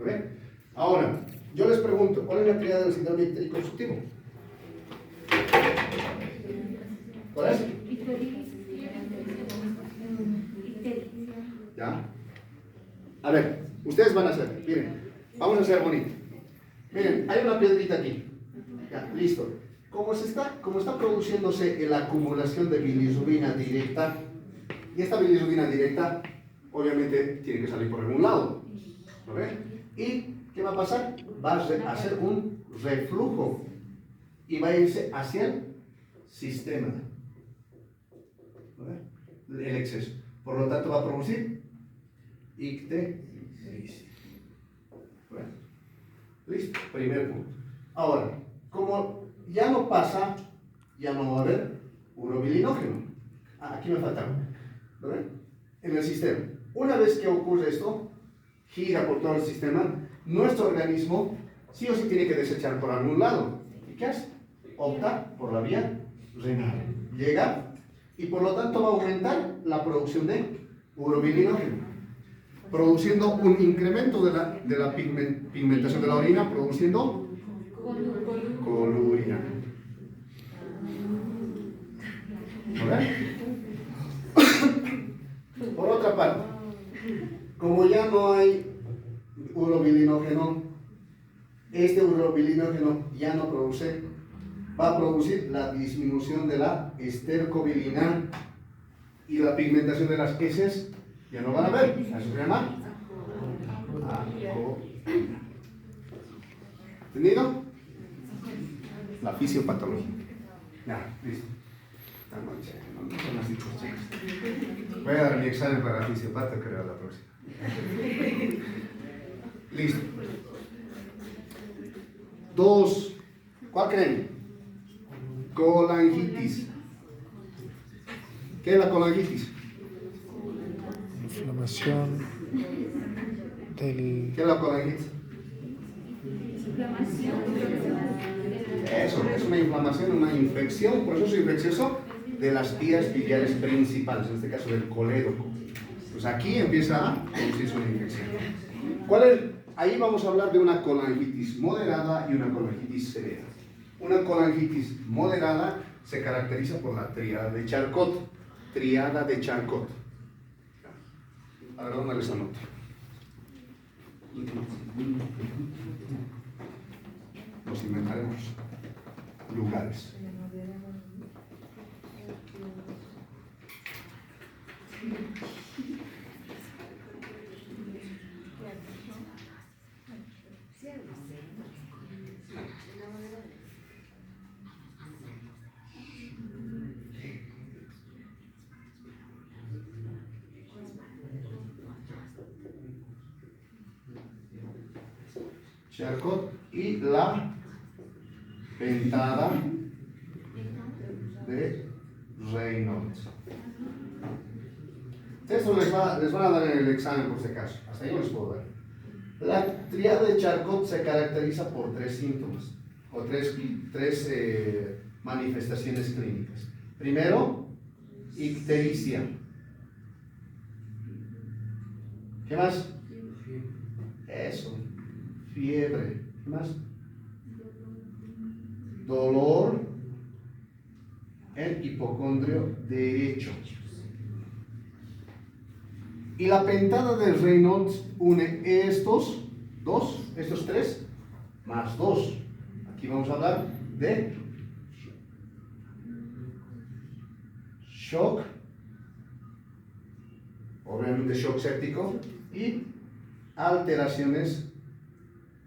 ¿Ven? Ahora, yo les pregunto, ¿cuál es la triada del síndrome ictérico obstructivo? ¿Cuál es? ¿Ya? A ver, ustedes van a hacer, miren, vamos a hacer bonito. Miren, hay una piedrita aquí. Ya, listo. Como está produciéndose la acumulación de bilirrubina directa, y esta bilirrubina directa, obviamente, tiene que salir por algún lado. ¿Lo ven? ¿Y qué va a pasar? Va a hacer un reflujo y va a irse hacia el sistema. ¿Lo ven? El exceso. Por lo tanto, va a producir ictericia. Bueno, listo, primer punto. Ahora, como ya no pasa, ya no va a haber urobilinógeno. Aquí me falta uno. ¿Lo ven? En el sistema. Una vez que ocurre esto, gira por todo el sistema, nuestro organismo sí o sí tiene que desechar por algún lado. ¿Y qué hace? Opta por la vía renal. Llega y por lo tanto va a aumentar la producción de urobilinógeno, produciendo un incremento de la pigmentación de la orina, produciendo coluria. Por otra parte, como ya no hay urobilinógeno, este urobilinógeno ya no produce, va a producir la disminución de la estercobilina y la pigmentación de las heces ya no van a ver. Eso se llama acoina. ¿Entendido? La fisiopatología. Ya, listo. No son así, chicos. Voy a dar mi examen para la fisiopata, creo, la próxima. Listo. 2. ¿Cuál creen? Colangitis. ¿Qué es la colangitis? Inflamación del... ¿Qué es la colangitis? Eso, es una inflamación, una infección, un proceso infeccioso de las vías biliares principales, en este caso del colédoco. Pues aquí empieza a producirse una infección. Ahí vamos a hablar de una colangitis moderada y una colangitis severa. Una colangitis moderada se caracteriza por la tríada de Charcot. Tríada de Charcot. A ver, ¿dónde les anoto? Nos inventaremos lugares. Charcot y la pentada de Reynolds. Esto les van a dar en el examen por si acaso, hasta yo les puedo dar. La tríada de Charcot se caracteriza por tres síntomas, o tres manifestaciones clínicas. Primero, ictericia. ¿Qué más? Eso, fiebre. ¿Qué más? Dolor en hipocondrio derecho. Y la pentada de Reynolds une estos tres, más dos. Aquí vamos a hablar de shock, obviamente shock séptico, y alteraciones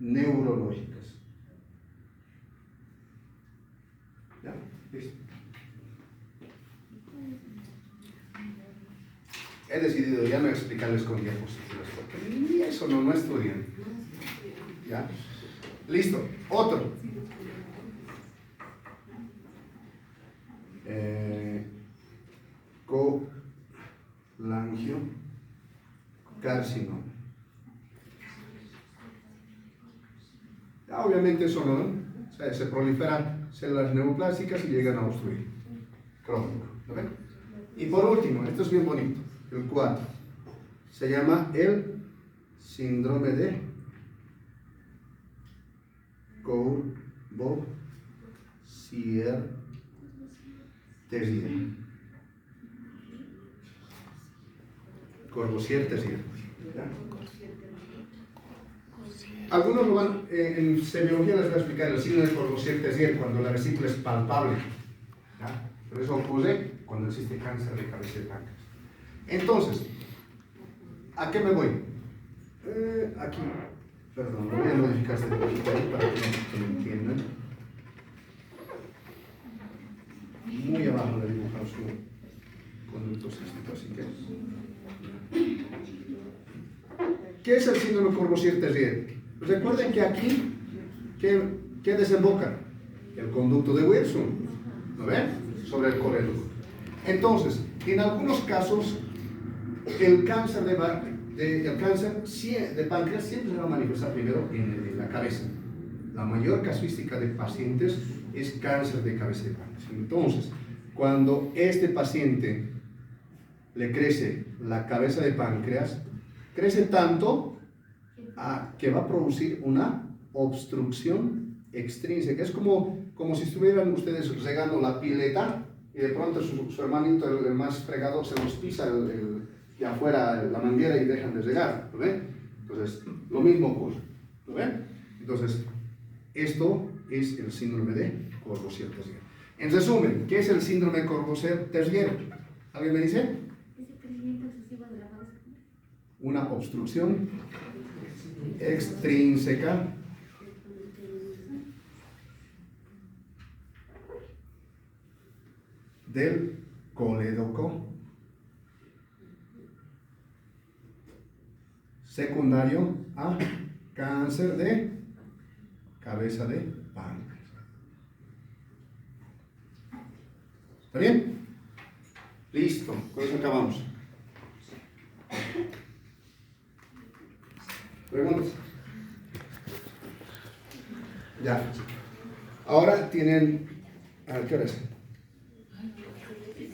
neurológicas. ¿Ya? ¿Listo? He decidido ya no explicarles con diapositivas, porque ni eso no estudian. ¿Ya? Listo. Otro. Colangiocarcinoma. Ya, obviamente eso no, o sea, se proliferan células neoplásticas y llegan a obstruir. Crónico. ¿Lo ven? Y por último, esto es bien bonito. El 4 se llama el síndrome de Courvoisier-Tessier. Courvoisier-Tessier. Algunos lo van, en semiología les voy a explicar el signo de Courvoisier-Tessier cuando la vesícula es palpable. ¿Ya? Pero eso ocurre cuando existe cáncer de cabeza de páncreas. Entonces, ¿a qué me voy? Aquí, perdón, voy a modificar este dibujito ahí para que me entiendan. Muy abajo de dibujar su conducto cístico, así que. ¿Qué es el síndrome Courvoisier-Tessier? Recuerden que aquí, ¿qué desemboca? El conducto de Wilson, ¿lo ven? Sobre el colédoco. Entonces, en algunos casos, el cáncer de páncreas siempre se va a manifestar primero en la cabeza. La mayor casuística de pacientes es cáncer de cabeza de páncreas. Entonces, cuando este paciente le crece la cabeza de páncreas, crece tanto que va a producir una obstrucción extrínseca. Es como si estuvieran ustedes regando la pileta y de pronto su hermanito, el más fregado, se los pisa de afuera la manguera y dejan de regar, ¿lo ven? Entonces, lo mismo ocurre, ¿lo ven? Entonces, esto es el síndrome de Courvoisier-Tessier. En resumen, ¿qué es el síndrome de Courvoisier-Tessier? ¿Alguien me dice? ¿Es el crecimiento excesivo de la cabeza? Una obstrucción extrínseca del colédoco secundario a cáncer de cabeza de páncreas. ¿Está bien? Listo, con eso acabamos. ¿Preguntas? Ya. Ahora tienen... ¿A qué hora es?